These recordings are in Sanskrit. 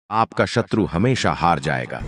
आपका शत्रु हमेशा हार जाएगा।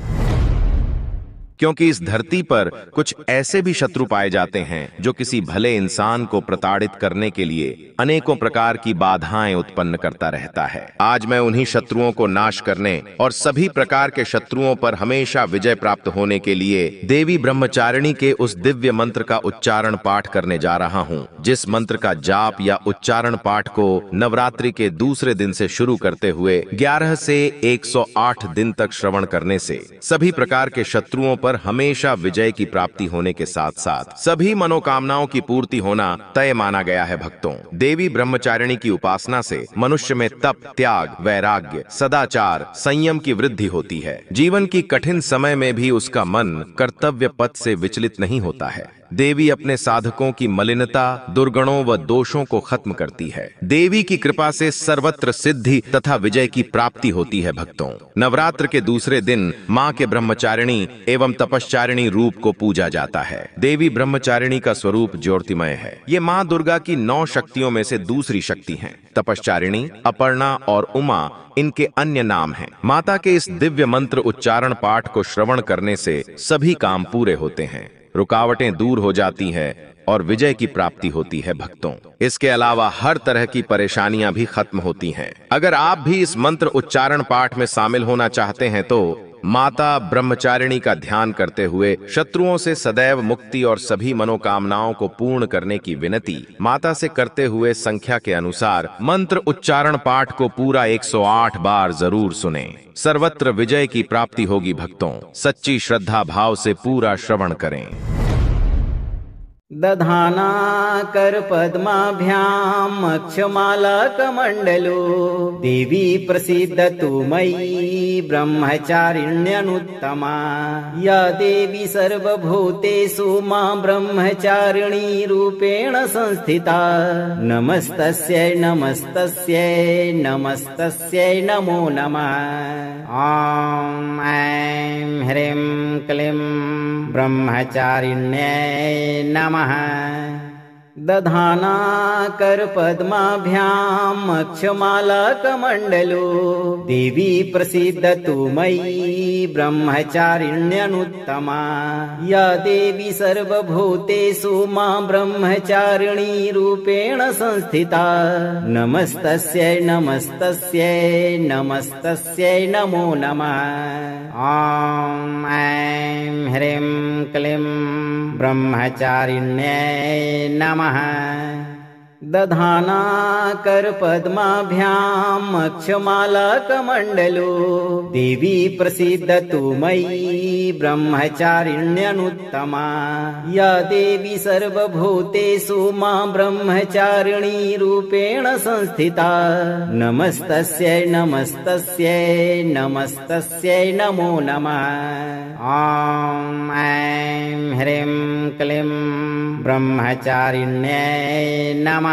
क्योंकि इस धरती पर कुछ ऐसे भी शत्रु पाए जाते हैं जो किसी भले इंसान को प्रताड़ित करने के लिए अनेकों प्रकार की बाधाएं उत्पन्न करता रहता है। आज मैं उन्हीं शत्रुओं को नाश करने और सभी प्रकार के शत्रुओं पर हमेशा विजय प्राप्त होने के लिए देवी ब्रह्मचारिणी के उस दिव्य मंत्र का उच्चारण पाठ करने जा रहा हूँ, जिस मंत्र का जाप या उच्चारण पाठ को नवरात्रि के दूसरे दिन से शुरू करते हुए 11 से 108 दिन तक श्रवण करने से सभी प्रकार के शत्रुओं पर हमेशा विजय की प्राप्ति होने के साथ साथ सभी मनोकामनाओं की पूर्ति होना तय माना गया है। भक्तों, देवी ब्रह्मचारिणी की उपासना से मनुष्य में तप, त्याग, वैराग्य, सदाचार, संयम की वृद्धि होती है। जीवन की कठिन समय में भी उसका मन कर्तव्य पथ से विचलित नहीं होता है। देवी अपने साधकों की मलिनता, दुर्गुणों व दोषों को खत्म करती है। देवी की कृपा से सर्वत्र सिद्धि तथा विजय की प्राप्ति होती है। भक्तों, नवरात्र के दूसरे दिन माँ के ब्रह्मचारिणी एवं तपश्चारिणी रूप को पूजा जाता है। देवी ब्रह्मचारिणी का स्वरूप ज्योतिमय है। ये माँ दुर्गा की 9 शक्तियों में से दूसरी शक्ति हैं। तपश्चारिणी, अपर्णा और उमा इनके अन्य नाम हैं। माता के इस दिव्य मंत्र उच्चारण पाठ को श्रवण करने से सभी काम पूरे होते हैं, रुकावटें दूर हो जाती हैं और विजय की प्राप्ति होती है। भक्तों, इसके अलावा हर तरह की परेशानियां भी खत्म होती हैं। अगर आप भी इस मंत्र उच्चारण पाठ में शामिल होना चाहते हैं तो माता ब्रह्मचारिणी का ध्यान करते हुए शत्रुओं से सदैव मुक्ति और सभी मनोकामनाओं को पूर्ण करने की विनती माता से करते हुए संख्या के अनुसार मंत्र उच्चारण पाठ को पूरा 108 बार जरूर सुनें। सर्वत्र विजय की प्राप्ति होगी। भक्तों, सच्ची श्रद्धा भाव से पूरा श्रवण करें। दधाना कर पद्माभ्याम अक्षमाला कमंडलो देवी प्रसीदतु मयि ब्रह्मचारिण्यनुत्तमा या देवी सर्वभूतेषु मां ब्रह्मचारिणी रूपेण संस्थिता। नमस्तस्यै नमस्तस्यै नमस्तस्यै नमो नमः। ॐ ऐं ह्रीं क्लीं ब्रह्मचारिण्यै नमः। दधाना कर पद्माभ्याम अक्षमाला कमंडलो देवी प्रसीदतु मयि ब्रह्मचारिण्यनुत्तमा या देवी सर्वभूतेषु मां ब्रह्मचारिणी रूपेण संस्थिता। नमस्तस्यै नमस्तस्यै नमस्तस्यै नमो नमः। ॐ ऐं ह्रीं क्लीं ब्रह्मचारिण्यै नमः। दधाना कर पद्माभ्याम अक्षमाला कमंडलो देवी प्रसीदतु मयि ब्रह्मचारिण्यनुत्तमा या देवी सर्वभूतेषु मां ब्रह्मचारिणी रूपेण संस्थिता। नमस्तस्यै नमस्तस्यै नमस्तस्यै नमो नमः। ॐ ऐं ह्रीं क्लीं ब्रह्मचारिण्यै नमः।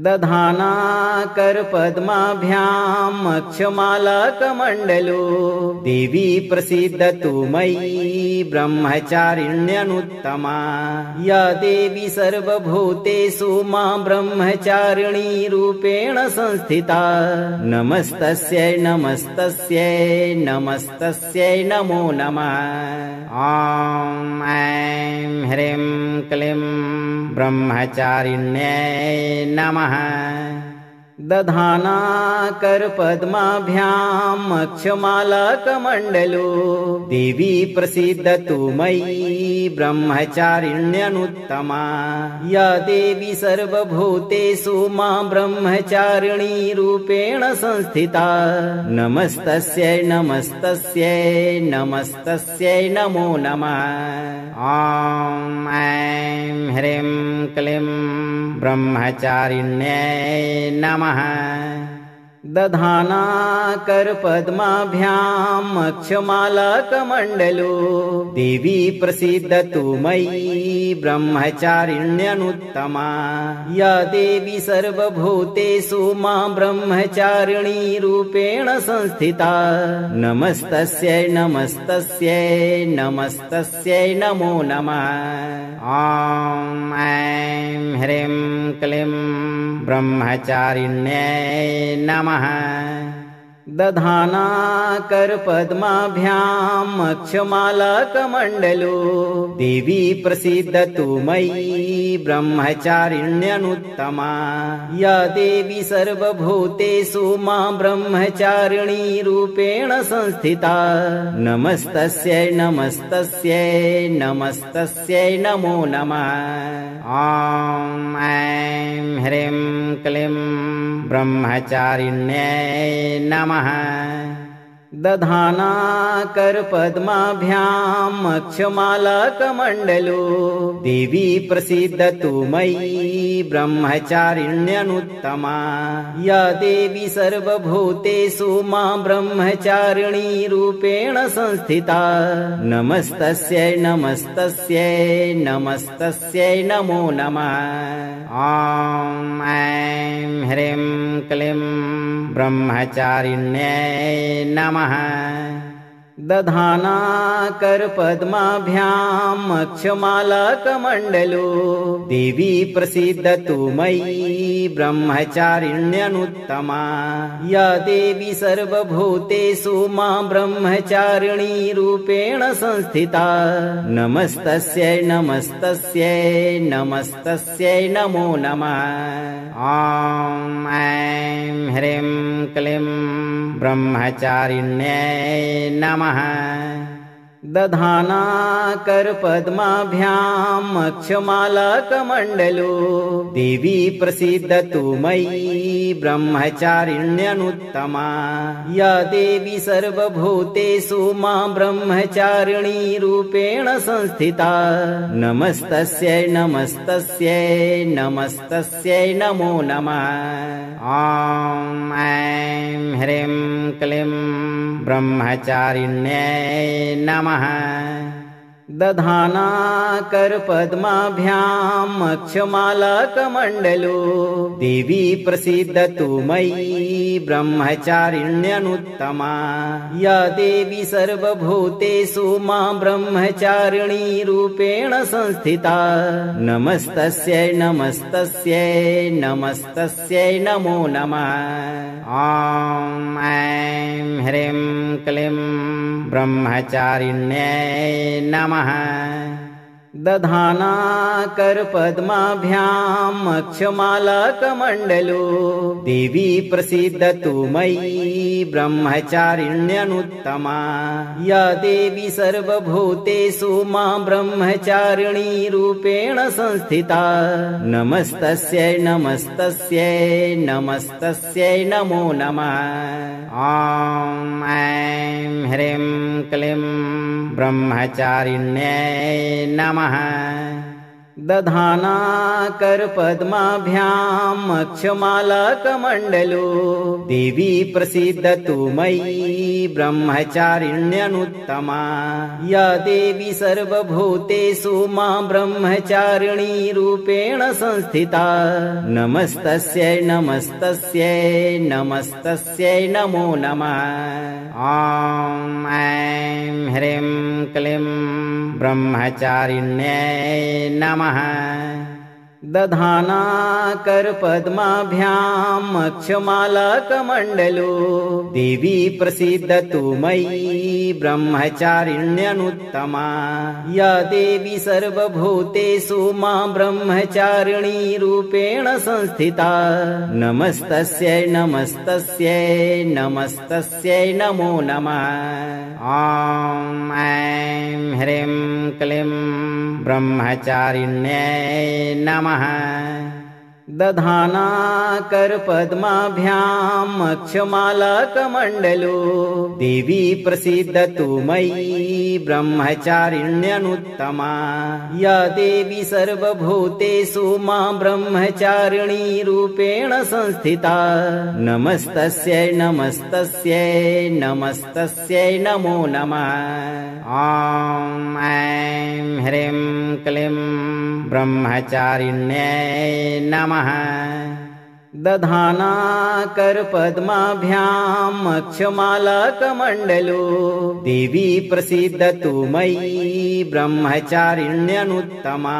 दधाना कर पद्माभ्याम अक्षमाला कमंडलो देवी प्रसीदतु मयि ब्रह्मचारिण्यनुत्तमा या देवी सर्वभूतेषु मां ब्रह्मचारिणी रूपेण संस्थिता। नमस्तस्यै नमस्तस्यै नमस्तस्यै नमो नमः। ॐ ऐं ह्रीं क्लीं ब्रह्मचारिण्यै नमः। दधाना कर पद्माभ्याम अक्षमाला कमंडलो देवी प्रसीदतु मयि ब्रह्मचारिण्यनुत्तमा या देवी सर्वभूतेषु मां ब्रह्मचारिणी रूपेण संस्थिता। नमस्तस्यै नमस्तस्यै नमस्तस्यै नमो नमः। ॐ ऐं ह्रीं क्लीं ब्रह्मचारिण्यै नमः। दधाना कर पद्माभ्याम अक्षमाला कमंडलो देवी प्रसीदतु मयि ब्रह्मचारिण्यनुत्तमा या देवी सर्वभूतेषु मां ब्रह्मचारिणी रूपेण संस्थिता। नमस्तस्यै नमस्तस्यै नमस्तस्यै नमो नमः। ॐ ऐं ह्रीं क्लीं ब्रह्मचारिण्यै नमः। दधाना करपद्माभ्याम् अक्षमालाकमण्डलो देवी प्रसीदतु मयि ब्रह्मचारिण्यनुत्तमा या देवी सर्वभूतेषु मां ब्रह्मचारिणी रूपेण संस्थिता नमस्तस्यै नमस्तस्यै नमस्तस्यै नमो नमः। ॐ ऐं ह्रीं क्लीं ब्रह्मचारिण्यै नमः। दधाना करपद्माभ्याम् अक्षमालाकमण्डलो देवी प्रसीदतु मयि ब्रह्मचारिण्यनुत्तमा या देवी सर्वभूतेषु मां ब्रह्मचारिणी रूपेण संस्थिता नमस्तस्यै नमस्तस्यै नमस्तस्यै नमो नमः। ॐ ऐं ह्रीं क्लीं ब्रह्मचारिण्यै नमः। दधाना करपद्माभ्याम् अक्षमालाकमण्डलो देवी प्रसीदतु मयि ब्रह्मचारिण्यनुत्तमा या देवी सर्वभूतेषु मां ब्रह्मचारिणी रूपेण संस्थिता नमस्तस्यै नमस्तस्यै नमस्तस्यै नमो नमः। ॐ ऐं ह्रीं क्लीं ब्रह्मचारिण्यै नमः। दधाना करपद्माभ्याम् अक्षमालाकमण्डलो देवी प्रसीदतु मयि ब्रह्मचारिण्यनुत्तमा या देवी सर्वभूतेषु मां ब्रह्मचारिणी रूपेण संस्थिता नमस्तस्यै नमस्तस्यै नमस्तस्यै नमो नमः। ॐ ऐं ह्रीं क्लीं ब्रह्मचारिण्यै नमः। दधाना करपद्माभ्याम् अक्षमालाकमण्डलो देवी प्रसीदतु मयि ब्रह्मचारिण्यनुत्तमा या देवी सर्वभूतेषु मां ब्रह्मचारिणी रूपेण संस्थिता नमस्तस्यै नमस्तस्यै नमस्तस्यै नमो नमः। ॐ ऐं ह्रीं क्लीं ब्रह्मचारिण्यै नमः। दधाना करपद्माभ्याम् अक्षमालाकमण्डलो देवी प्रसीदतु मयि ब्रह्मचारिण्यनुत्तमा या देवी सर्वभूतेषु मां ब्रह्मचारिणी रूपेण संस्थिता नमस्तस्यै नमस्तस्यै नमस्तस्यै नमो नमः। ॐ ऐं ह्रीं क्लीं ब्रह्मचारिण्यै नमः। दधाना करपद्माभ्याम् अक्षमालाकमण्डलो देवी प्रसीदतु मयि ब्रह्मचारिण्यनुत्तमा या देवी सर्वभूतेषु मां ब्रह्मचारिणी रूपेण संस्थिता नमस्तस्यै नमस्तस्यै नमस्तस्यै नमो नमः। ॐ ऐं ह्रीं क्लीं ब्रह्मचारिण्यै नमः। दधाना करपद्माभ्याम् अक्षमालाकमण्डलो देवी प्रसीदतु मयि ब्रह्मचारिण्यनुत्तमा या देवी सर्वभूतेषु मां ब्रह्मचारिणी रूपेण संस्थिता नमस्तस्यै नमस्तस्यै नमस्तस्यै नमो नमः। ॐ ऐं ह्रीं क्लीं ब्रह्मचारिण्यै नमः। दधाना करपद्माभ्याम् अक्षमालाकमण्डलो देवी प्रसीदतु मयि ब्रह्मचारिण्यनुत्तमा या देवी सर्वभूतेषु मां ब्रह्मचारिणी रूपेण संस्थिता नमस्तस्यै नमस्तस्यै नमस्तस्यै नमो नमः। ॐ ऐं ह्रीं क्लीं ब्रह्मचारिण्यै नमः। दधाना करपद्माभ्याम् अक्षमालाकमण्डलो देवी प्रसीदतु मयि ब्रह्मचारिण्यनुत्तमा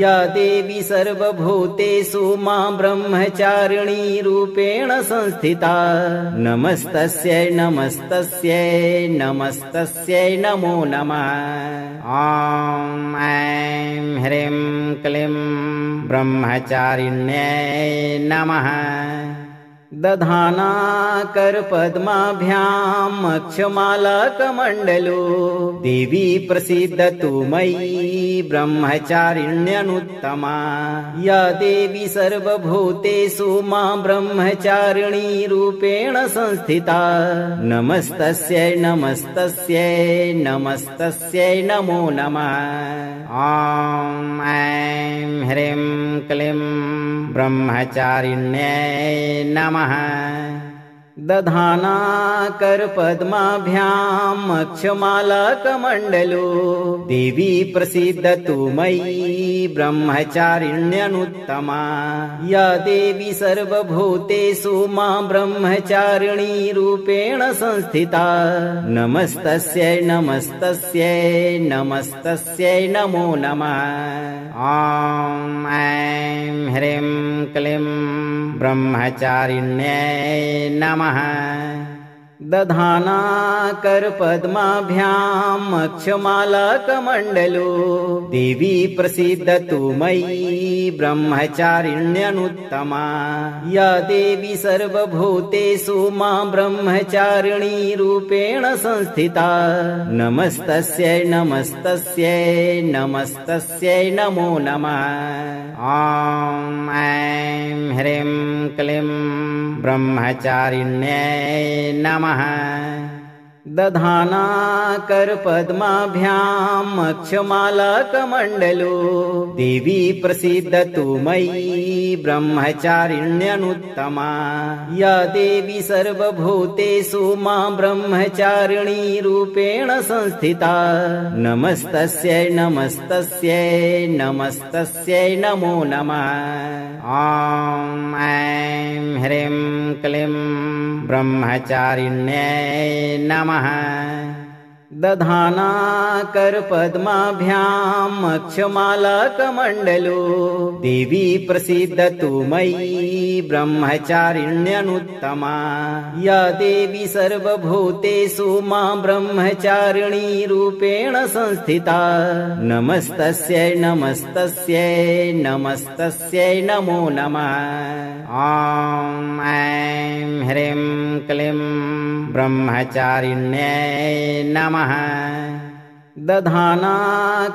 या देवी सर्वभूतेषु मां ब्रह्मचारिणी रूपेण संस्थिता नमस्तस्यै नमस्तस्यै नमस्तस्यै नमो नमः। ॐ ऐं ह्रीं क्लीं ब्रह्मचारिण्यै नमः। दधाना करपद्माभ्याम् अक्षमालाकमण्डलो देवी प्रसीदतु मयि ब्रह्मचारिण्यनुत्तमा या देवी सर्वभूतेषु मां ब्रह्मचारिणी रूपेण संस्थिता नमस्तस्यै नमस्तस्यै नमस्तस्यै नमो नमः। ॐ ऐं ह्रीं क्लीं ब्रह्मचारिण्यै नमः। दधाना करपद्माभ्याम् अक्षमालाकमण्डलो देवी प्रसीदतु मयि ब्रह्मचारिण्यनुत्तमा या देवी सर्वभूतेषु मां ब्रह्मचारिणी रूपेण संस्थिता नमस्तस्यै नमस्तस्यै नमस्तस्यै नमो नमः। ॐ ऐं ह्रीं क्लीं ब्रह्मचारिण्यै नमः। दधाना करपद्माभ्याम् अक्षमालाकमण्डलो देवी प्रसीदतु मयि ब्रह्मचारिण्यनुत्तमा या देवी सर्वभूतेषु मां ब्रह्मचारिणी रूपेण संस्थिता नमस्तस्यै नमस्तस्यै नमस्तस्यै नमो नमः। ॐ ऐं ह्रीं क्लीं ब्रह्मचारिण्यै नमः। दधाना करपद्माभ्याम् अक्षमालाकमण्डलो देवी प्रसीदतु मयि ब्रह्मचारिण्यनुत्तमा या देवी सर्वभूतेषु मां ब्रह्मचारिणी रूपेण संस्थिता नमस्तस्यै नमस्तस्यै नमस्तस्यै नमो नमः। ॐ ऐं ह्रीं क्लीं ब्रह्मचारिण्यै नमः। दधाना करपद्माभ्याम् अक्षमालाकमण्डलो देवी प्रसीदतु मयि ब्रह्मचारिण्यनुत्तमा या देवी सर्वभूतेषु मां ब्रह्मचारिणी रूपेण संस्थिता नमस्तस्यै नमस्तस्यै नमस्तस्यै नमो नमः। ॐ ऐं ह्रीं क्लीं ब्रह्मचारिण्यै नमः। दधाना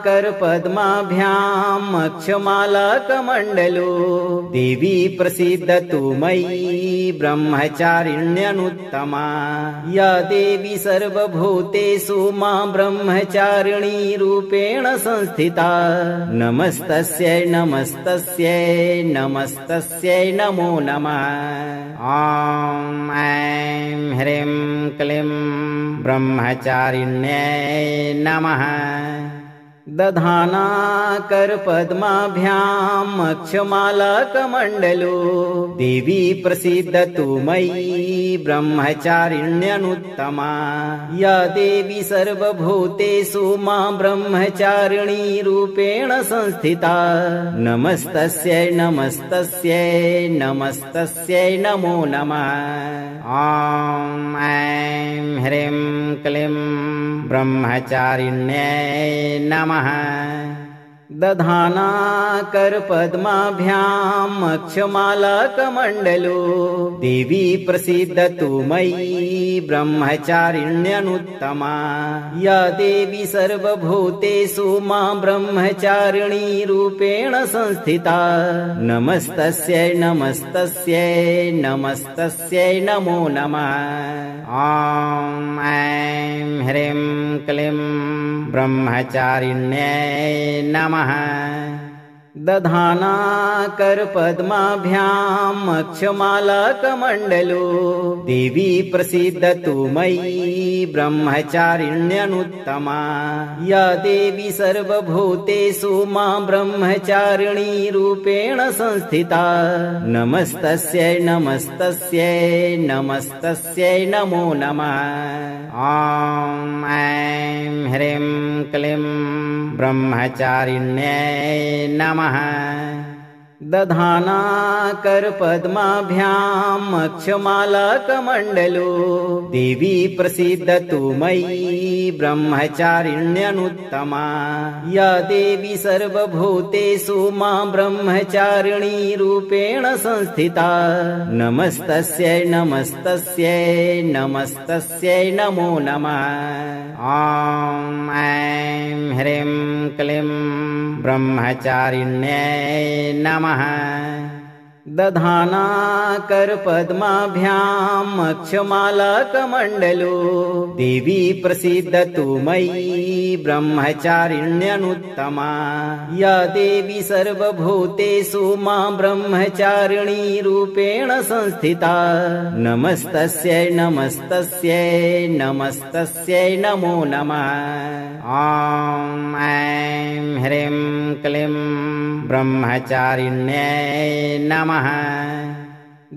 करपद्माभ्याम् अक्षमालाकमण्डलो देवी प्रसीदतु मयि ब्रह्मचारिण्यनुत्तमा या देवी सर्वभूतेषु मां ब्रह्मचारिणी रूपेण संस्थिता नमस्तस्यै नमस्तस्यै नमस्तस्यै नमो नमः। ॐ ऐं ह्रीं क्लीं ब्रह्मचारिण्यै नमः। दधाना करपद्माभ्याम् अक्षमालाकमण्डलो देवी प्रसीदतु मयि ब्रह्मचारिण्यनुत्तमा या देवी सर्वभूतेषु मां ब्रह्मचारिणी रूपेण संस्थिता नमस्तस्यै नमस्तस्यै नमस्तस्यै नमो नमः। ॐ ऐं ह्रीं क्लीं ब्रह्मचारिण्यै नमः। दधाना करपद्माभ्याम् अक्षमालाकमण्डलो देवी प्रसीदतु मयि ब्रह्मचारिण्यनुत्तमा या देवी सर्वभूतेषु मां ब्रह्मचारिणी रूपेण संस्थिता नमस्तस्यै नमस्तस्यै नमस्तस्यै नमो नमः। ॐ ऐं ह्रीं क्लीं ब्रह्मचारिण्यै नमः। दधाना करपद्माभ्याम् अक्षमालाकमण्डलो देवी प्रसीदतु मयि ब्रह्मचारिण्यनुत्तमा या देवी सर्वभूतेषु मां ब्रह्मचारिणी रूपेण संस्थिता नमस्तस्यै नमस्तस्यै नमस्तस्यै नमो नमः। ॐ ऐं ह्रीं क्लीं ब्रह्मचारिण्यै नमः। दधाना करपद्माभ्याम् अक्षमालाकमण्डलो देवी प्रसीदतु मयि ब्रह्मचारिण्यनुत्तमा या देवी सर्वभूतेषु मां ब्रह्मचारिणी रूपेण संस्थिता नमस्तस्यै नमस्तस्यै नमस्तस्यै नमो नमः। ॐ ऐं ह्रीं क्लीं ब्रह्मचारिण्यै नमः। दधाना करपद्माभ्याम् अक्षमालाकमण्डलो देवी प्रसीदतु मयि ब्रह्मचारिण्यनुत्तमा या देवी सर्वभूतेषु मां ब्रह्मचारिणी रूपेण संस्थिता नमस्तस्यै नमस्तस्यै नमस्तस्यै नमो नमः। ॐ ऐं ह्रीं क्लीं ब्रह्मचारिण्यै नमः।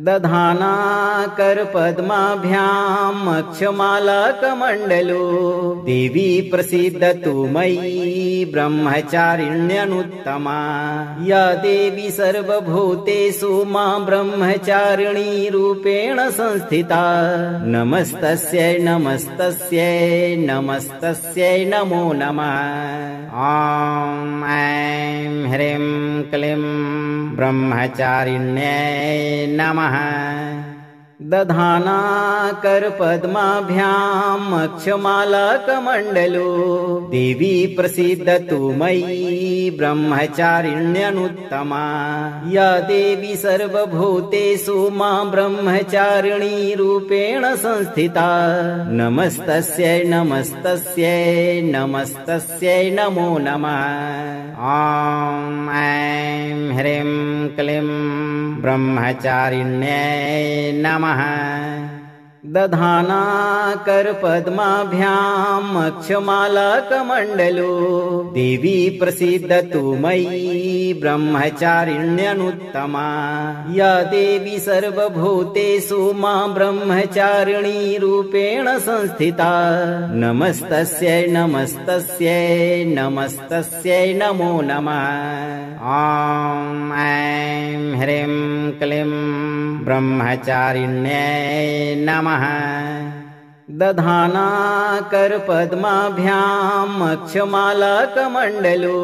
दधाना करपद्माभ्याम् अक्षमालाकमण्डलो देवी प्रसीदतु मयि ब्रह्मचारिण्यनुत्तमा या देवी सर्वभूतेषु मां ब्रह्मचारिणी रूपेण संस्थिता नमस्तस्यै नमस्तस्यै नमस्तस्यै नमो नमः। ॐ ऐं ह्रीं क्लीं ब्रह्मचारिण्यै नमः। दधाना करपद्माभ्याम् अक्षमालाकमण्डलो देवी प्रसीदतु मयि ब्रह्मचारिण्यनुत्तमा या देवी सर्वभूतेषु मां ब्रह्मचारिणी रूपेण संस्थिता नमस्तस्यै नमस्तस्यै नमस्तस्यै नमो नमः। ॐ ऐं ह्रीं क्लीं ब्रह्मचारिण्यै नमः। दधाना करपद्माभ्याम् अक्षमालाकमण्डलो देवी प्रसीदतु मयि ब्रह्मचारिण्यनुत्तमा या देवी सर्वभूतेषु मां ब्रह्मचारिणी रूपेण संस्थिता नमस्तस्यै नमस्तस्यै नमस्तस्यै नमो नमः। ॐ ऐं ह्रीं क्लीं ब्रह्मचारिण्यै नमः। दधाना करपद्माभ्याम् अक्षमालाकमण्डलो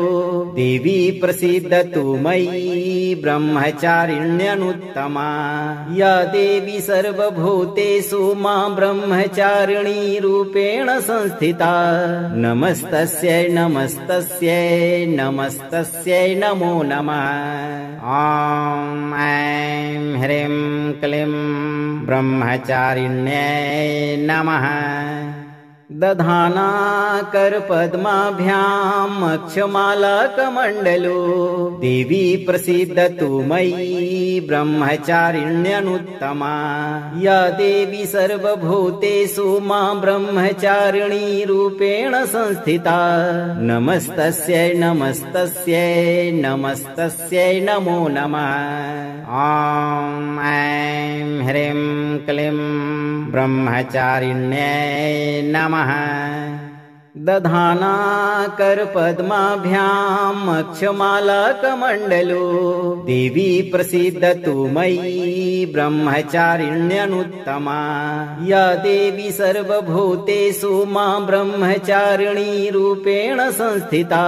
देवी प्रसीदतु मयि ब्रह्मचारिण्यनुत्तमा या देवी सर्वभूतेषु मां ब्रह्मचारिणी रूपेण संस्थिता नमस्तस्यै नमस्तस्यै नमस्तस्यै नमो नमः। ॐ ऐं ह्रीं क्लीं ब्रह्मचारिण्यै नमः। दधाना करपद्माभ्याम् अक्षमालाकमण्डलो देवी प्रसीदतु मयि ब्रह्मचारिण्यनुत्तमा या देवी सर्वभूतेषु मां ब्रह्मचारिणी रूपेण संस्थिता नमस्तस्यै नमस्तस्यै नमस्तस्यै नमो नमः। ॐ ऐं ह्रीं क्लीं ब्रह्मचारिण्यै नमः। दधाना करपद्माभ्याम् अक्षमालाकमण्डलो देवी प्रसीदतु मयि ब्रह्मचारिण्यनुत्तमा या देवी सर्वभूतेषु मां ब्रह्मचारिणी रूपेण संस्थिता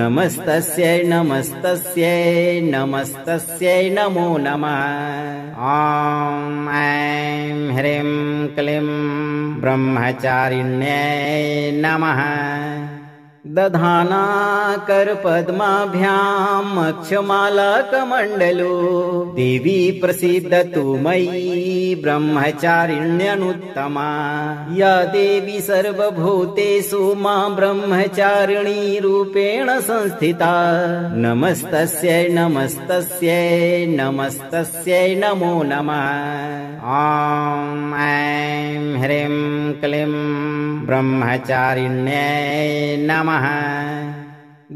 नमस्तस्यै नमस्तस्यै नमस्तस्यै नमो नमः। ॐ ऐं ह्रीं क्लीं ब्रह्मचारिण्यै नमः। दधाना करपद्माभ्याम् अक्षमालाकमण्डलो देवी प्रसीदतु मयि ब्रह्मचारिण्यनुत्तमा या देवी सर्वभूतेषु मां ब्रह्मचारिणी रूपेण संस्थिता नमस्तस्यै नमस्तस्यै नमस्तस्यै नमो नमः। ॐ ऐं ह्रीं क्लीं ब्रह्मचारिण्यै नमः।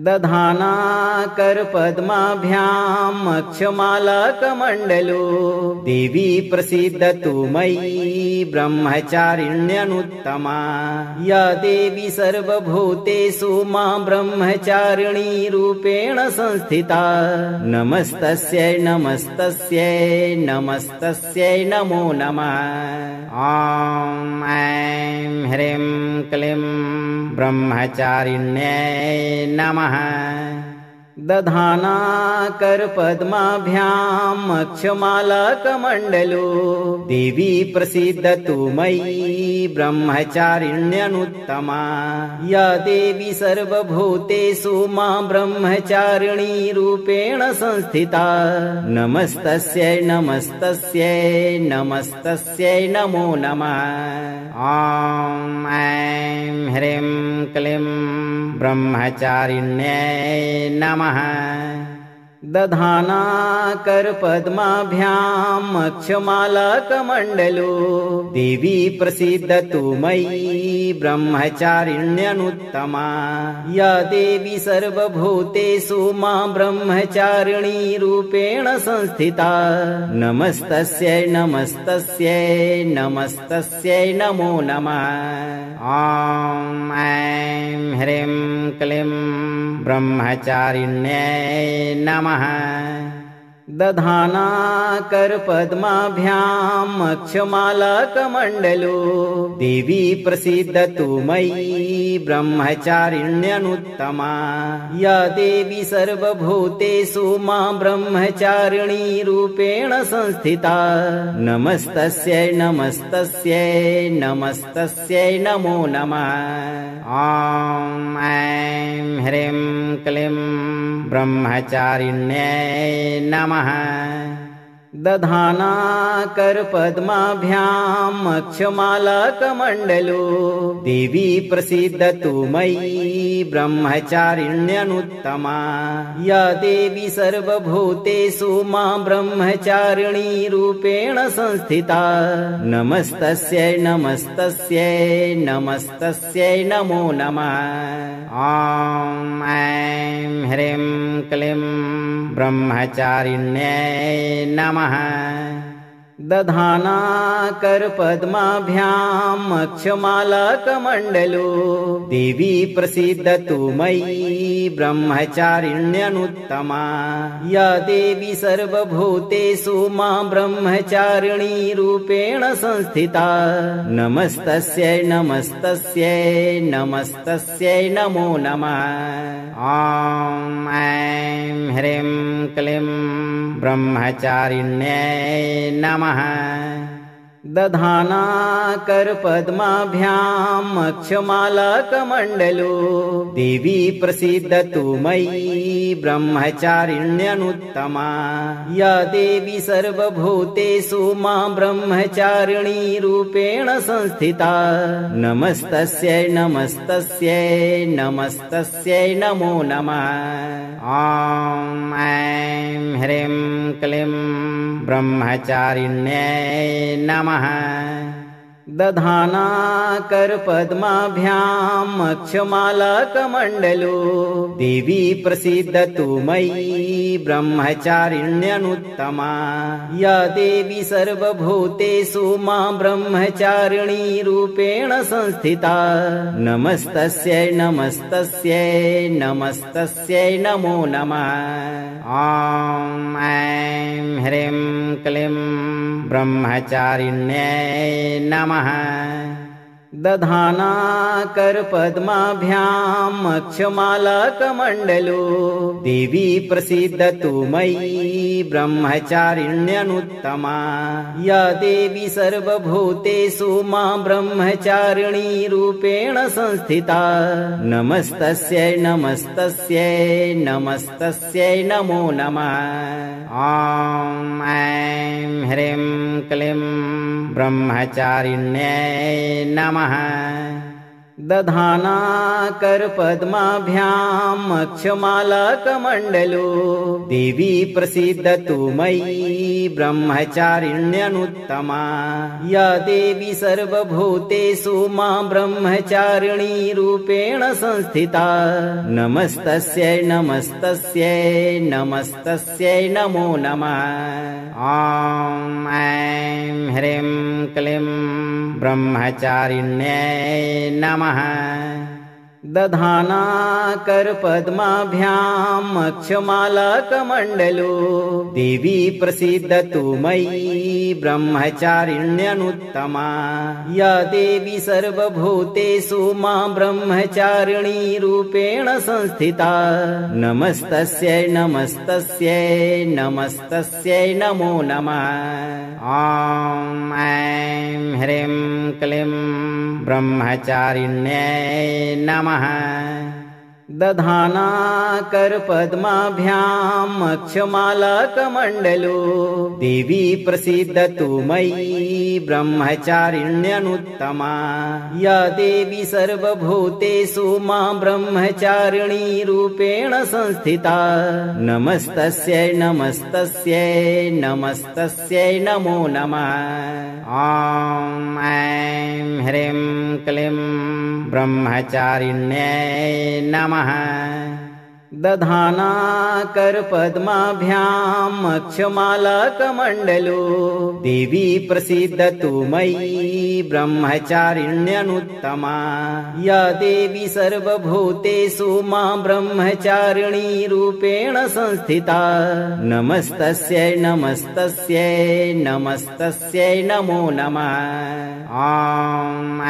दधाना करपद्माभ्याम् अक्षमालाकमण्डलो देवी प्रसीदतु मयि ब्रह्मचारिण्यनुत्तमा या देवी सर्वभूतेषु मां ब्रह्मचारिणी रूपेण संस्थिता नमस्तस्यै नमस्तस्यै नमस्तस्यै नमो नमः। ॐ ऐं ह्रीं क्लीं ब्रह्मचारिण्यै नमः। दधाना करपद्माभ्याम् अक्षमालाकमण्डलो देवी प्रसीदतु मयि ब्रह्मचारिण्यनुत्तमा या देवी सर्वभूतेषु मां ब्रह्मचारिणी रूपेण संस्थिता नमस्तस्यै नमस्तस्यै नमस्तस्यै नमो नमः। ॐ ऐं ह्रीं क्लीं ब्रह्मचारिण्यै नमः। दधाना करपद्माभ्याम् अक्षमालाकमण्डलो देवी प्रसीदतु मयि ब्रह्मचारिण्यनुत्तमा या देवी सर्वभूतेषु मां ब्रह्मचारिणी रूपेण संस्थिता नमस्तस्यै नमस्तस्यै नमस्तस्यै नमो नमः। ॐ ऐं ह्रीं क्लीं ब्रह्मचारिण्यै नमः। दधाना करपद्माभ्याम् अक्षमालाकमण्डलो देवी प्रसीदतु मयि ब्रह्मचारिण्यनुत्तमा या देवी सर्वभूतेषु मां ब्रह्मचारिणी रूपेण संस्थिता नमस्तस्यै नमस्तस्यै नमस्तस्यै नमो नमः। ॐ ऐं ह्रीं क्लीं ब्रह्मचारिण्यै नमः। दधाना करपद्माभ्याम् अक्षमालाकमण्डलो देवी प्रसीदतु मयि ब्रह्मचारिण्यनुत्तमा या देवी सर्वभूतेषु मां ब्रह्मचारिणी रूपेण संस्थिता नमस्तस्यै नमस्तस्यै नमस्तस्यै नमो नमः। ॐ ऐं ह्रीं क्लीं ब्रह्मचारिण्यै नमः। दधाना करपद्माभ्याम् अक्षमालाकमण्डलो देवी प्रसीदतु मयि ब्रह्मचारिण्यनुत्तमा या देवी सर्वभूतेषु मां ब्रह्मचारिणी रूपेण संस्थिता नमस्तस्यै नमस्तस्यै नमस्तस्यै नमो नमः। ॐ ऐं ह्रीं क्लीं ब्रह्मचारिण्यै नमः। दधाना करपद्माभ्याम् अक्षमालाकमण्डलो देवी प्रसीदतु मयि ब्रह्मचारिण्यनुत्तमा या देवी सर्वभूतेषु मां ब्रह्मचारिणी रूपेण संस्थिता नमस्तस्यै नमस्तस्यै नमस्तस्यै नमो नमः। ॐ ऐं ह्रीं क्लीं ब्रह्मचारिण्यै नमः। दधाना करपद्माभ्याम् अक्षमालाकमण्डलो देवी प्रसीदतु मयि ब्रह्मचारिण्यनुत्तमा या देवी सर्वभूतेषु मां ब्रह्मचारिणी रूपेण संस्थिता नमस्तस्यै नमस्तस्यै नमस्तस्यै नमो नमः। ॐ ऐं ह्रीं क्लीं ब्रह्मचारिण्यै नमः। दधाना करपद्माभ्याम् अक्षमालाकमण्डलो देवी प्रसीदतु मयि ब्रह्मचारिण्यनुत्तमा या देवी सर्वभूतेषु मां ब्रह्मचारिणी रूपेण संस्थिता नमस्तस्यै नमस्तस्यै नमस्तस्यै नमो नमः। ॐ ऐं ह्रीं क्लीं ब्रह्मचारिण्यै नमः। दधाना करपद्माभ्याम् अक्षमालाकमण्डलो देवी प्रसीदतु मयि ब्रह्मचारिण्यनुत्तमा या देवी सर्वभूतेषु मां ब्रह्मचारिणी रूपेण संस्थिता नमस्तस्यै नमस्तस्यै नमस्तस्यै नमो नमः। ॐ ऐं ह्रीं क्लीं ब्रह्मचारिण्यै नमः। दधाना करपद्माभ्याम् अक्षमालाकमण्डलो देवी प्रसीदतु मयि ब्रह्मचारिण्यनुत्तमा या देवी सर्वभूतेषु मां ब्रह्मचारिणी रूपेण संस्थिता नमस्तस्यै नमस्तस्यै नमस्तस्यै नमो नमः। ॐ ऐं ह्रीं क्लीं ब्रह्मचारिण्यै नमः। दधाना करपद्माभ्याम् अक्षमालाकमण्डलो देवी प्रसीदतु मयि ब्रह्मचारिण्यनुत्तमा या देवी सर्वभूतेषु मां ब्रह्मचारिणी रूपेण संस्थिता नमस्तस्यै नमस्तस्यै नमस्तस्यै नमो नमः। ॐ ऐं ह्रीं क्लीं ब्रह्मचारिण्यै नमः। दधाना करपद्माभ्याम् अक्षमालाकमण्डलो देवी प्रसीदतु मयि ब्रह्मचारिण्यनुत्तमा या देवी सर्वभूतेषु मां ब्रह्मचारिणी रूपेण संस्थिता नमस्तस्यै नमस्तस्यै नमस्तस्यै नमो नमः। ॐ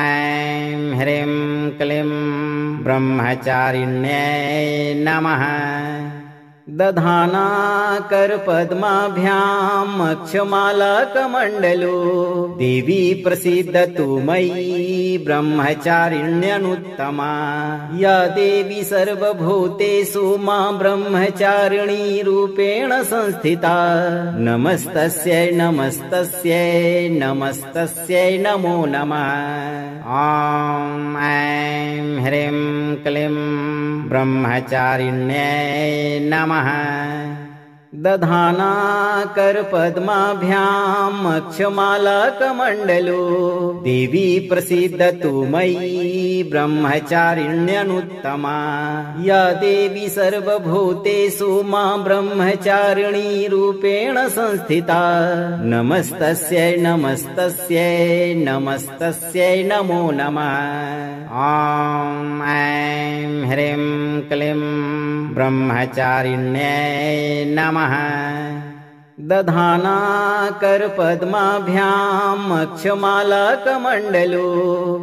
ऐं ह्रीं क्लीं ब्रह्मचारिण्यै नमः। दधाना करपद्माभ्याम् अक्षमालाकमण्डलो देवी प्रसीदतु मयि ब्रह्मचारिण्यनुत्तमा या देवी सर्वभूतेषु मां ब्रह्मचारिणी रूपेण संस्थिता नमस्तस्यै नमस्तस्यै नमस्तस्यै नमो नमः। ॐ ऐं ह्रीं क्लीं ब्रह्मचारिण्यै नमः। दधाना करपद्माभ्याम् अक्षमालाकमण्डलो देवी प्रसीदतु मयि ब्रह्मचारिण्यनुत्तमा या देवी सर्वभूतेषु मां ब्रह्मचारिणी रूपेण संस्थिता नमस्तस्यै नमस्तस्यै नमस्तस्यै नमो नमः। ॐ ऐं ह्रीं क्लीं ब्रह्मचारिण्यै नमः। दधाना करपद्माभ्याम् अक्षमालाकमण्डलो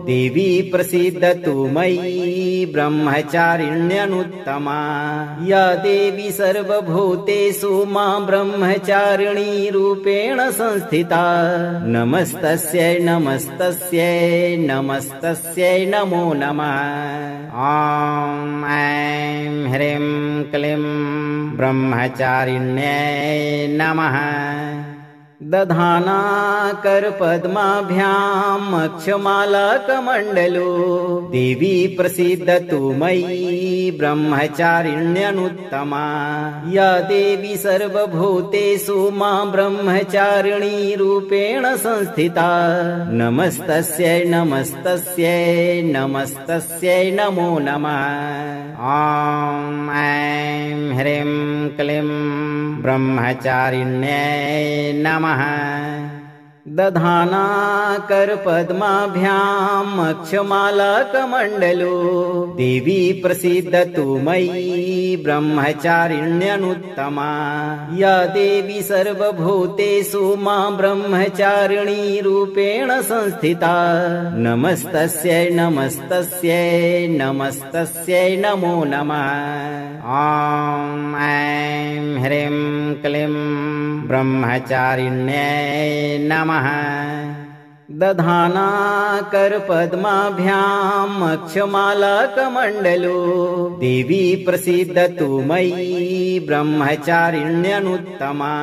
देवी प्रसीदतु मयि ब्रह्मचारिण्यनुत्तमा या देवी सर्वभूतेषु मां ब्रह्मचारिणी रूपेण संस्थिता नमस्तस्यै नमस्तस्यै नमस्तस्यै नमो नमः। ॐ ऐं ह्रीं क्लीं ब्रह्मचारिण्यै नमः। दधाना करपद्माभ्याम् अक्षमालाकमण्डलो देवी प्रसीदतु मयि ब्रह्मचारिण्यनुत्तमा या देवी सर्वभूतेषु मां ब्रह्मचारिणी रूपेण संस्थिता नमस्तस्यै नमस्तस्यै नमस्तस्यै नमो नमः। ॐ ऐं ह्रीं क्लीं ब्रह्मचारिण्यै नमः। दधाना करपद्माभ्याम् अक्षमालाकमण्डलो देवी प्रसीदतु मयि ब्रह्मचारिण्यनुत्तमा या देवी सर्वभूतेषु मां ब्रह्मचारिणी रूपेण संस्थिता नमस्तस्यै नमस्तस्यै नमस्तस्यै नमो नमः। ॐ ऐं ह्रीं क्लीं ब्रह्मचारिण्यै नमः। दधाना करपद्माभ्याम् अक्षमालाकमण्डलो देवी प्रसीदतु मयि ब्रह्मचारिण्यनुत्तमा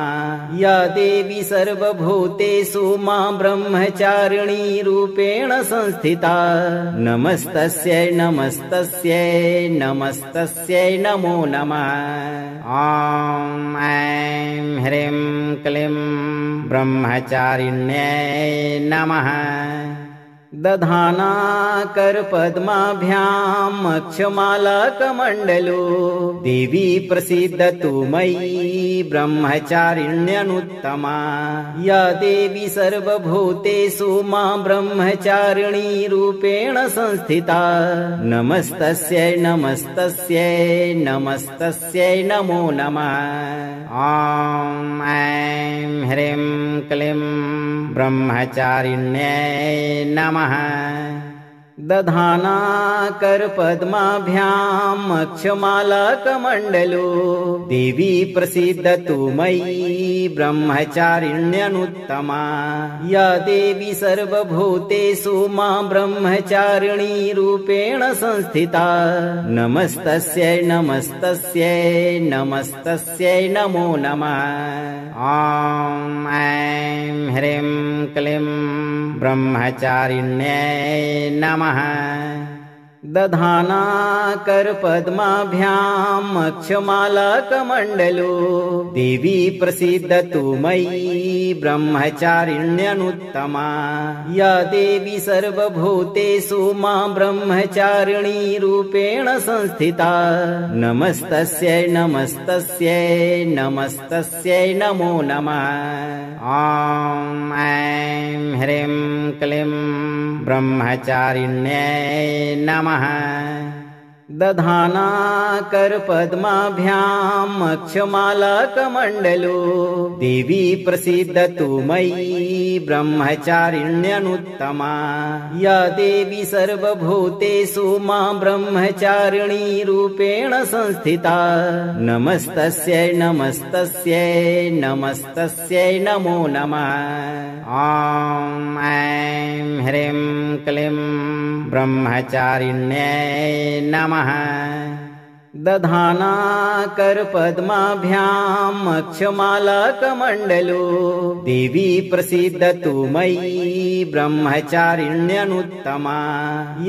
या देवी सर्वभूतेषु मां ब्रह्मचारिणी रूपेण संस्थिता नमस्तस्यै नमस्तस्यै नमस्तस्यै नमो नमः। ॐ ऐं ह्रीं क्लीं ब्रह्मचारिण्यै नमः। दधाना करपद्माभ्याम् अक्षमालाकमण्डलो देवी प्रसीदतु मयि ब्रह्मचारिण्यनुत्तमा या देवी सर्वभूतेषु मां ब्रह्मचारिणी रूपेण संस्थिता नमस्तस्यै नमस्तस्यै नमस्तस्यै नमो नमः। ॐ ऐं ह्रीं क्लीं ब्रह्मचारिण्यै नमः। दधाना करपद्माभ्याम् अक्षमालाकमण्डलो देवी प्रसीदतु मयि ब्रह्मचारिण्यनुत्तमा या देवी सर्वभूतेषु मां ब्रह्मचारिणी रूपेण संस्थिता नमस्तस्यै नमस्तस्यै नमस्तस्यै नमो नमः। ॐ ऐं ह्रीं क्लीं ब्रह्मचारिण्यै नमः। दधाना करपद्माभ्याम् अक्षमालाकमण्डलो देवी प्रसीदतु मयि ब्रह्मचारिण्यनुत्तमा या देवी सर्वभूतेषु मां ब्रह्मचारिणी रूपेण संस्थिता नमस्तस्यै नमस्तस्यै नमस्तस्यै नमो नमः। ॐ ऐं ह्रीं क्लीं ब्रह्मचारिण्यै नमः। दधाना करपद्माभ्याम् अक्षमालाकमण्डलो देवी प्रसीदतु मयि ब्रह्मचारिण्यनुत्तमा या देवी सर्वभूतेषु मां ब्रह्मचारिणी रूपेण संस्थिता नमस्तस्यै नमस्तस्यै नमस्तस्यै नमो नमः। ॐ ऐं ह्रीं क्लीं ब्रह्मचारिण्यै नमः। दधाना करपद्माभ्याम् अक्षमालाकमण्डलो देवी प्रसीदतु मयि ब्रह्मचारिण्यनुत्तमा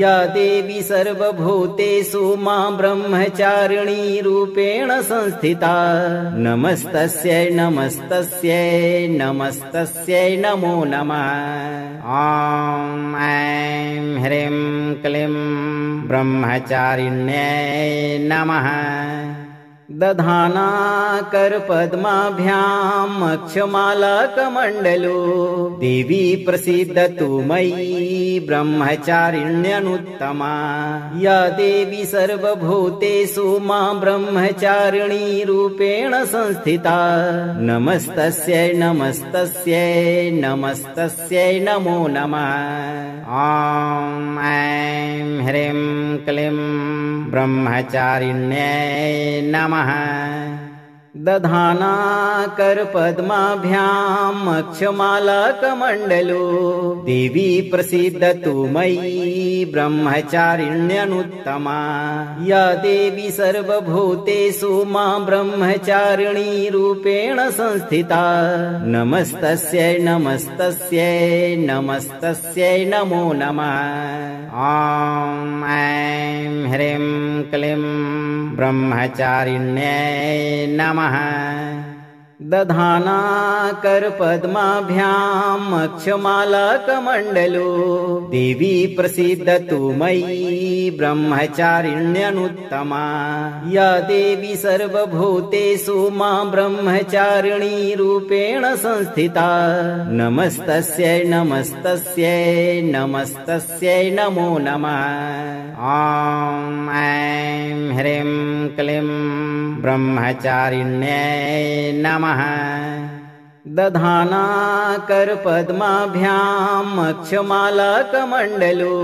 या देवी सर्वभूतेषु मां ब्रह्मचारिणी रूपेण संस्थिता नमस्तस्यै नमस्तस्यै नमस्तस्यै नमो नमः। ॐ ऐं ह्रीं क्लीं ब्रह्मचारिण्यै नमः। दधाना करपद्माभ्याम् अक्षमालाकमण्डलो देवी प्रसीदतु मयि ब्रह्मचारिण्यनुत्तमा या देवी सर्वभूतेषु मां ब्रह्मचारिणी रूपेण संस्थिता नमस्तस्यै नमस्तस्यै नमस्तस्यै नमो नमः। ॐ ऐं ह्रीं क्लीं ब्रह्मचारिण्यै नमः। दधाना करपद्माभ्याम् अक्षमालाकमण्डलो देवी प्रसीदतु मयि ब्रह्मचारिण्यनुत्तमा या देवी सर्वभूतेषु मां ब्रह्मचारिणी रूपेण संस्थिता नमस्तस्यै नमस्तस्यै नमस्तस्यै नमो नमः। ॐ ऐं ह्रीं क्लीं ब्रह्मचारिण्यै नमः। दधाना करपद्माभ्याम् अक्षमालाकमण्डलो देवी प्रसीदतु मयि ब्रह्मचारिण्यनुत्तमा या देवी सर्वभूतेषु मां ब्रह्मचारिणी रूपेण संस्थिता नमस्तस्यै नमस्तस्यै नमस्तस्यै नमो नमः। ॐ ऐं ह्रीं क्लीं ब्रह्मचारिण्यै नमः। दधाना करपद्माभ्याम् अक्षमालाकमण्डलो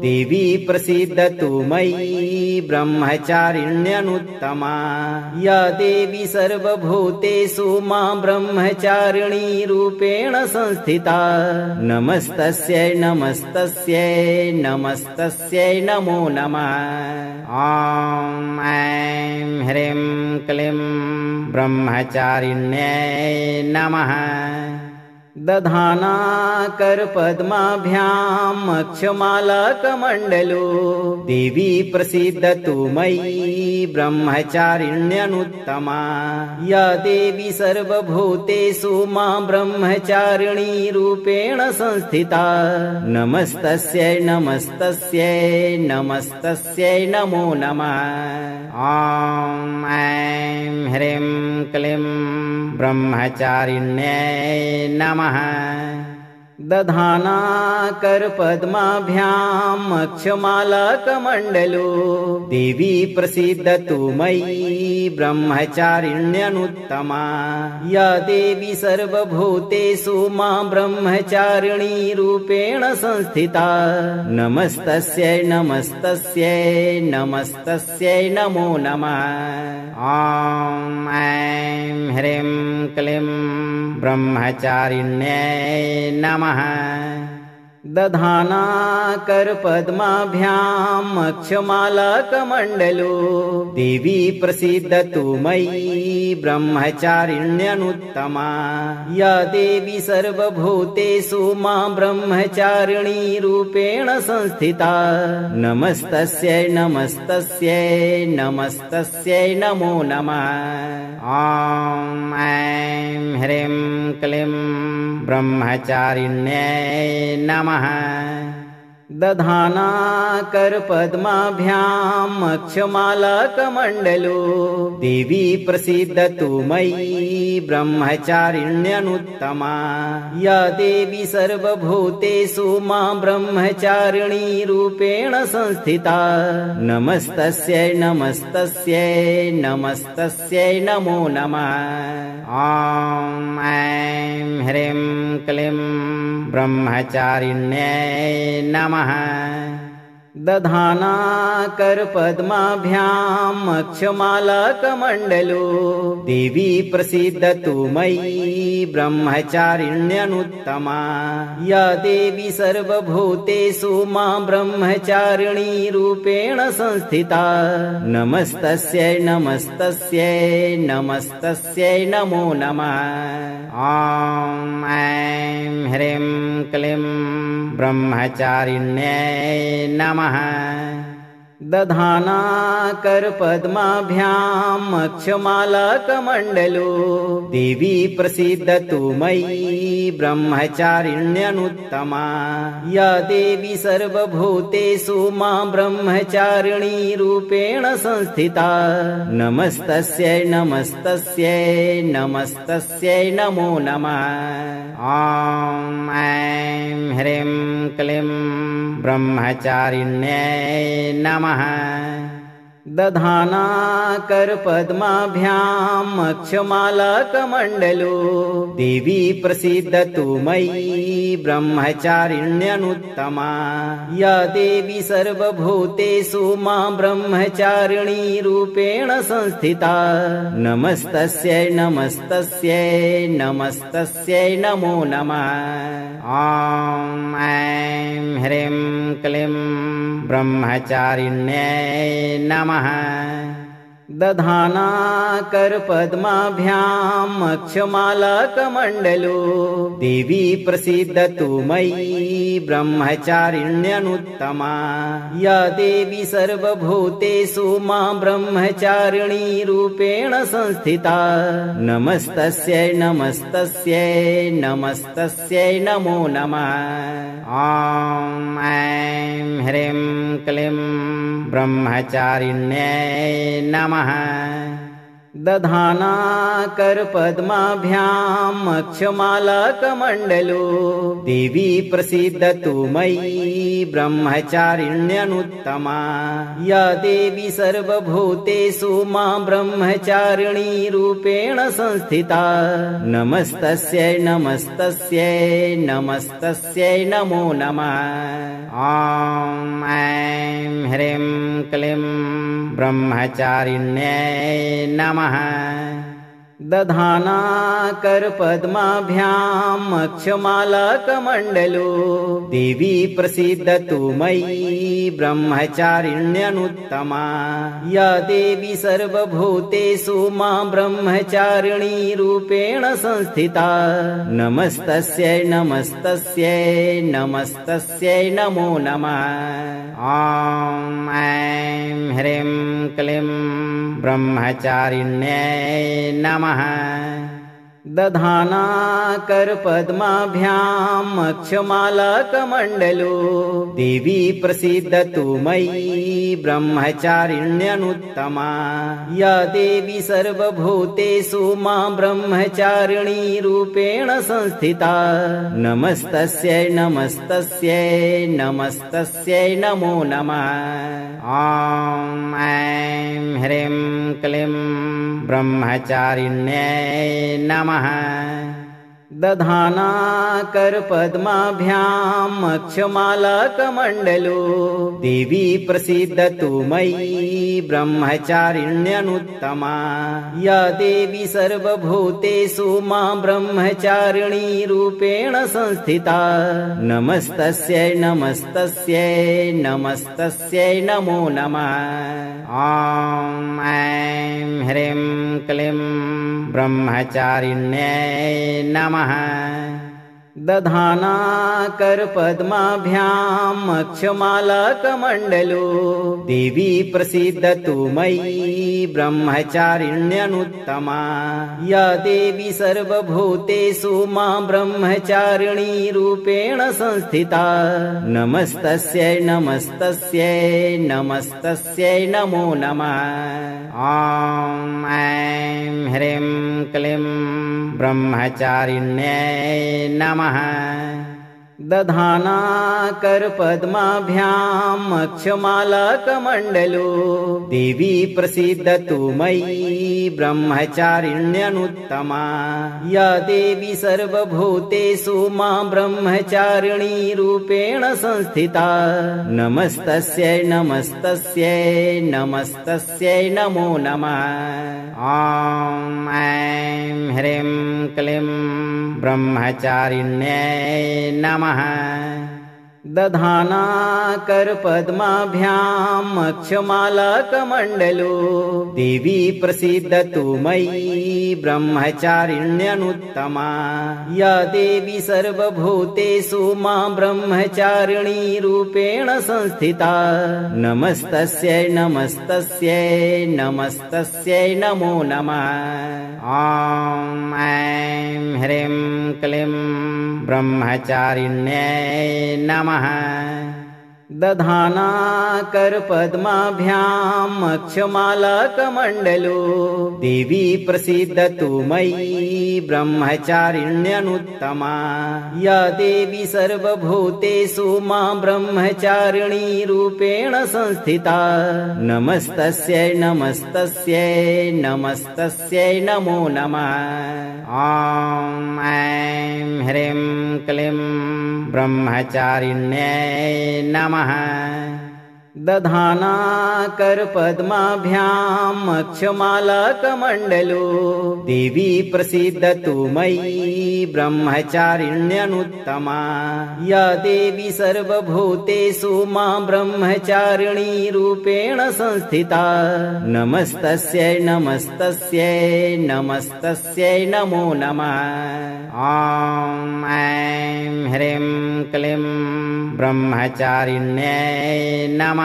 देवी प्रसीदतु मयि ब्रह्मचारिण्यनुत्तमा या देवी सर्वभूतेषु मां ब्रह्मचारिणी रूपेण संस्थिता नमस्तस्यै नमस्तस्यै नमस्तस्यै नमो नमः। ॐ ऐं ह्रीं क्लीं ब्रह्मचारिण्यै नमः। दधाना करपद्माभ्याम् अक्षमालाकमण्डलो देवी प्रसीदतु मयि ब्रह्मचारिण्यनुत्तमा या देवी सर्वभूतेषु मां ब्रह्मचारिणी रूपेण संस्थिता नमस्तस्यै नमस्तस्यै नमस्तस्यै नमो नमः। ॐ ऐं ह्रीं क्लीं ब्रह्मचारिण्यै नमः। दधाना करपद्माभ्याम् अक्षमालाकमण्डलो देवी प्रसीदतु मयि ब्रह्मचारिण्यनुत्तमा या देवी सर्वभूतेषु मां ब्रह्मचारिणी रूपेण संस्थिता नमस्तस्यै नमस्तस्यै नमस्तस्यै नमो नमः। ॐ ऐं ह्रीं क्लीं ब्रह्मचारिण्यै नमः। दधाना करपद्माभ्याम् अक्षमालाकमण्डलो देवी प्रसीदतु मयि ब्रह्मचारिण्यनुत्तमा या देवी सर्वभूतेषु मां ब्रह्मचारिणी रूपेण संस्थिता नमस्तस्यै नमस्तस्यै नमस्तस्यै नमो नमः। ॐ ऐं ह्रीं क्लीं ब्रह्मचारिण्यै नमः। दधाना करपद्माभ्याम् अक्षमालाकमण्डलो देवी प्रसीदतु मयि ब्रह्मचारिण्यनुत्तमा या देवी सर्वभूतेषु मां ब्रह्मचारिणी रूपेण संस्थिता नमस्तस्यै नमस्तस्यै नमस्तस्यै नमो नमः। ॐ ऐं ह्रीं क्लीं ब्रह्मचारिण्यै नमः। दधाना करपद्माभ्याम् अक्षमालाकमण्डलो देवी प्रसीदतु मयि ब्रह्मचारिण्यनुत्तमा या देवी सर्वभूतेषु मां ब्रह्मचारिणी रूपेण संस्थिता नमस्तस्यै नमस्तस्यै नमस्तस्यै नमो नमः। ॐ ऐं ह्रीं क्लीं ब्रह्मचारिण्यै नमः। दधाना करपद्माभ्याम् अक्षमालाकमण्डलो देवी प्रसीदतु मयि ब्रह्मचारिण्यनुत्तमा या देवी सर्वभूतेषु मां ब्रह्मचारिणी रूपेण संस्थिता नमस्तस्यै नमस्तस्यै नमस्तस्यै नमो नमः। ॐ ऐं ह्रीं क्लीं ब्रह्मचारिण्यै नमः। दधाना करपद्माभ्याम् अक्षमालाकमण्डलो देवी प्रसीदतु मयि ब्रह्मचारिण्यनुत्तमा या देवी सर्वभूतेषु मां ब्रह्मचारिणी रूपेण संस्थिता नमस्तस्यै नमस्तस्यै नमस्तस्यै नमो नमः। ॐ ऐं ह्रीं क्लीं ब्रह्मचारिण्यै नमः। दधाना करपद्माभ्याम् अक्षमालाकमण्डलो देवी प्रसीदतु मयि ब्रह्मचारिण्यनुत्तमा या देवी सर्वभूतेषु मां ब्रह्मचारिणी रूपेण संस्थिता नमस्तस्यै नमस्तस्यै नमस्तस्यै नमो नमः। ॐ ऐं ह्रीं क्लीं ब्रह्मचारिण्यै नमः। दधाना करपद्माभ्याम् अक्षमालाकमण्डलो देवी प्रसीदतु मयि ब्रह्मचारिण्यनुत्तमा या देवी सर्वभूतेषु मां ब्रह्मचारिणी रूपेण संस्थिता नमस्तस्यै नमस्तस्यै नमस्तस्यै नमो नमः। ॐ ऐं ह्रीं क्लीं ब्रह्मचारिण्यै नमः। दधाना करपद्माभ्याम् अक्षमालाकमण्डलो देवी प्रसीदतु मयि ब्रह्मचारिण्यनुत्तमा या देवी सर्वभूतेषु मां ब्रह्मचारिणी रूपेण संस्थिता नमस्तस्यै नमस्तस्यै नमस्तस्यै नमो नमः। ॐ ऐं ह्रीं क्लीं ब्रह्मचारिण्यै नमः। दधाना करपद्माभ्याम् अक्षमालाकमण्डलो देवी प्रसीदतु मयि ब्रह्मचारिण्यनुत्तमा या देवी सर्वभूतेषु मां ब्रह्मचारिणी रूपेण संस्थिता नमस्तस्यै नमस्तस्यै नमस्तस्यै नमो नमः। ॐ ऐं ह्रीं क्लीं ब्रह्मचारिण्यै नमः। दधाना करपद्माभ्याम् अक्षमालाकमण्डलो देवी प्रसीदतु मयि ब्रह्मचारिण्यनुत्तमा या देवी सर्वभूतेषु मां ब्रह्मचारिणी रूपेण संस्थिता नमस्तस्यै नमस्तस्यै नमस्तस्यै नमो नमः। ॐ ऐं ह्रीं क्लीं ब्रह्मचारिण्यै नमः। दधाना करपद्माभ्याम् अक्षमालाकमण्डलो देवी प्रसीदतु मयि ब्रह्मचारिण्यनुत्तमा या देवी सर्वभूतेषु मां ब्रह्मचारिणी रूपेण संस्थिता नमस्तस्यै नमस्तस्यै नमस्तस्यै नमो नमः। ॐ ऐं ह्रीं क्लीं ब्रह्मचारिण्यै नमः। दधाना करपद्माभ्याम् अक्षमालाकमण्डलो देवी प्रसीदतु मयि ब्रह्मचारिण्यनुत्तमा या देवी सर्वभूतेषु मां ब्रह्मचारिणी रूपेण संस्थिता नमस्तस्यै नमस्तस्यै नमस्तस्यै नमो नमः। ॐ ऐं ह्रीं क्लीं ब्रह्मचारिण्यै नमः। दधाना करपद्माभ्याम् अक्षमालाकमण्डलो देवी प्रसीदतु मयि ब्रह्मचारिण्यनुत्तमा या देवी सर्वभूतेषु मां ब्रह्मचारिणी रूपेण संस्थिता नमस्तस्यै नमस्तस्यै नमस्तस्यै नमो नमः। ॐ ऐं ह्रीं क्लीं ब्रह्मचारिण्यै नमः। दधाना करपद्माभ्याम् अक्षमालाकमण्डलो देवी प्रसीदतु मयि ब्रह्मचारिण्यनुत्तमा या देवी सर्वभूतेषु मां ब्रह्मचारिणी रूपेण संस्थिता नमस्तस्यै नमस्तस्यै नमस्तस्यै नमो नमः। ॐ ऐं ह्रीं क्लीं ब्रह्मचारिण्यै नमः। दधाना करपद्माभ्याम् अक्षमालाकमण्डलो देवी प्रसीदतु मयि ब्रह्मचारिण्यनुत्तमा या देवी सर्वभूतेषु मां ब्रह्मचारिणी रूपेण संस्थिता नमस्तस्यै नमस्तस्यै नमस्तस्यै नमो नमः। ॐ ऐं ह्रीं क्लीं ब्रह्मचारिण्यै नमः।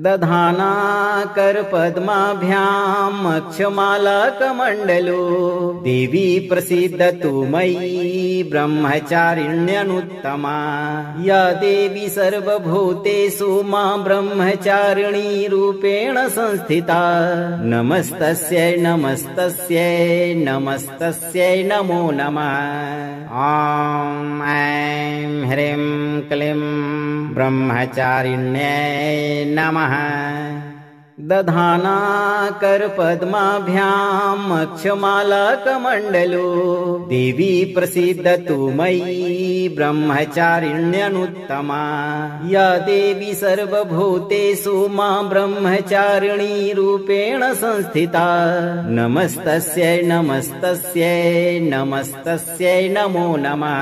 दधाना करपद्माभ्याम् अक्षमालाकमण्डलो देवी प्रसीदतु मयि ब्रह्मचारिण्यनुत्तमा या देवी सर्वभूतेषु मां ब्रह्मचारिणी रूपेण संस्थिता नमस्तस्यै नमस्तस्यै नमस्तस्यै नमो नमः। ॐ ऐं ह्रीं क्लीं ब्रह्मचारिण्यै नमः। दधाना करपद्माभ्याम् अक्षमालाकमण्डलो देवी प्रसीदतु मयि ब्रह्मचारिण्यनुत्तमा या देवी सर्वभूतेषु मां ब्रह्मचारिणी रूपेण संस्थिता नमस्तस्यै नमस्तस्यै नमस्तस्यै नमो नमः।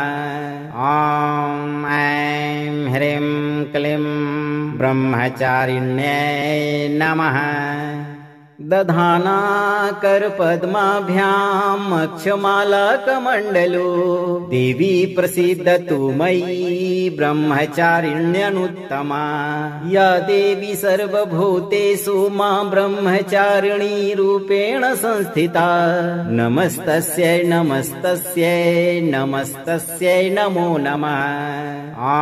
ॐ ऐं ह्रीं क्लीं ब्रह्मचारिण्यै नमः। दधाना करपद्माभ्याम् अक्षमालाकमण्डलो देवी प्रसीदतु मयि ब्रह्मचारिण्यनुत्तमा या देवी सर्वभूतेषु मां ब्रह्मचारिणी रूपेण संस्थिता नमस्तस्यै नमस्तस्यै नमस्तस्यै नमो नमः। ॐ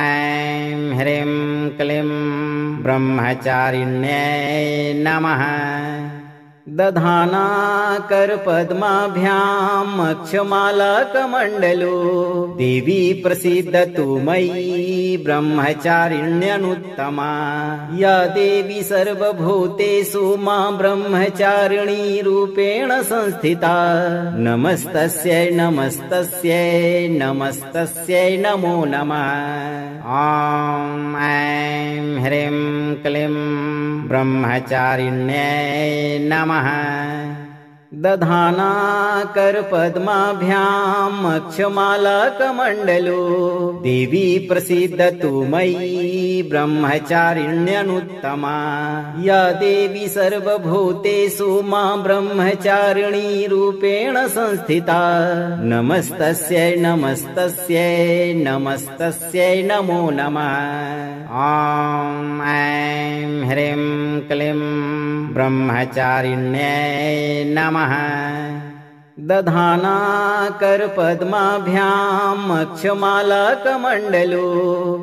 ऐं ह्रीं क्लीं ब्रह्मचारिण्यै नमः। दधाना करपद्माभ्याम् अक्षमालाकमण्डलो देवी प्रसीदतु मयि ब्रह्मचारिण्यनुत्तमा या देवी सर्वभूतेषु मां ब्रह्मचारिणी रूपेण संस्थिता नमस्तस्यै नमस्तस्यै नमस्तस्यै नमो नमः। ॐ ऐं ह्रीं क्लीं ब्रह्मचारिण्यै नमः। दधाना करपद्माभ्याम् अक्षमालाकमण्डलो देवी प्रसीदतु मयि ब्रह्मचारिण्यनुत्तमा या देवी सर्वभूतेषु मां ब्रह्मचारिणी रूपेण संस्थिता नमस्तस्यै नमस्तस्यै नमस्तस्यै नमो नमः। ॐ ऐं ह्रीं क्लीं ब्रह्मचारिण्यै नमः। दधाना करपद्माभ्याम् अक्षमालाकमण्डलो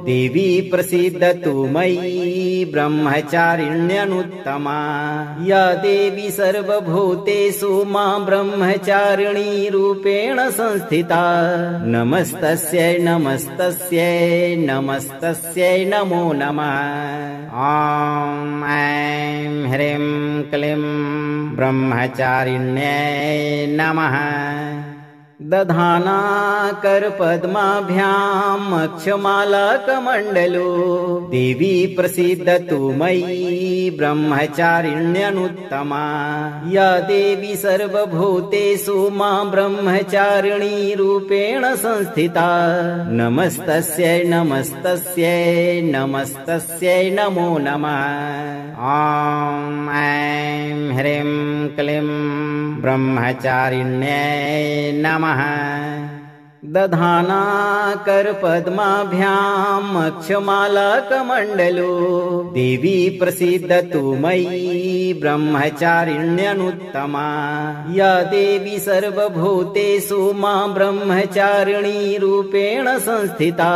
देवी प्रसीदतु मयि ब्रह्मचारिण्यनुत्तमा या देवी सर्वभूतेषु मां ब्रह्मचारिणी रूपेण संस्थिता नमस्तस्यै नमस्तस्यै नमस्तस्यै नमो नमः। ॐ ऐं ह्रीं क्लीं ब्रह्मचारिण्यै नमः। दधाना करपद्माभ्याम् अक्षमालाकमण्डलो देवी प्रसीदतु मयि ब्रह्मचारिण्यनुत्तमा या देवी सर्वभूतेषु मां ब्रह्मचारिणी रूपेण संस्थिता नमस्तस्यै नमस्तस्यै नमस्तस्यै नमो नमः। ॐ ऐं ह्रीं क्लीं ब्रह्मचारिण्यै नमः। दधाना करपद्माभ्याम् अक्षमालाकमण्डलो देवी प्रसीदतु मयि ब्रह्मचारिण्यनुत्तमा या देवी सर्वभूतेषु मां ब्रह्मचारिणी रूपेण संस्थिता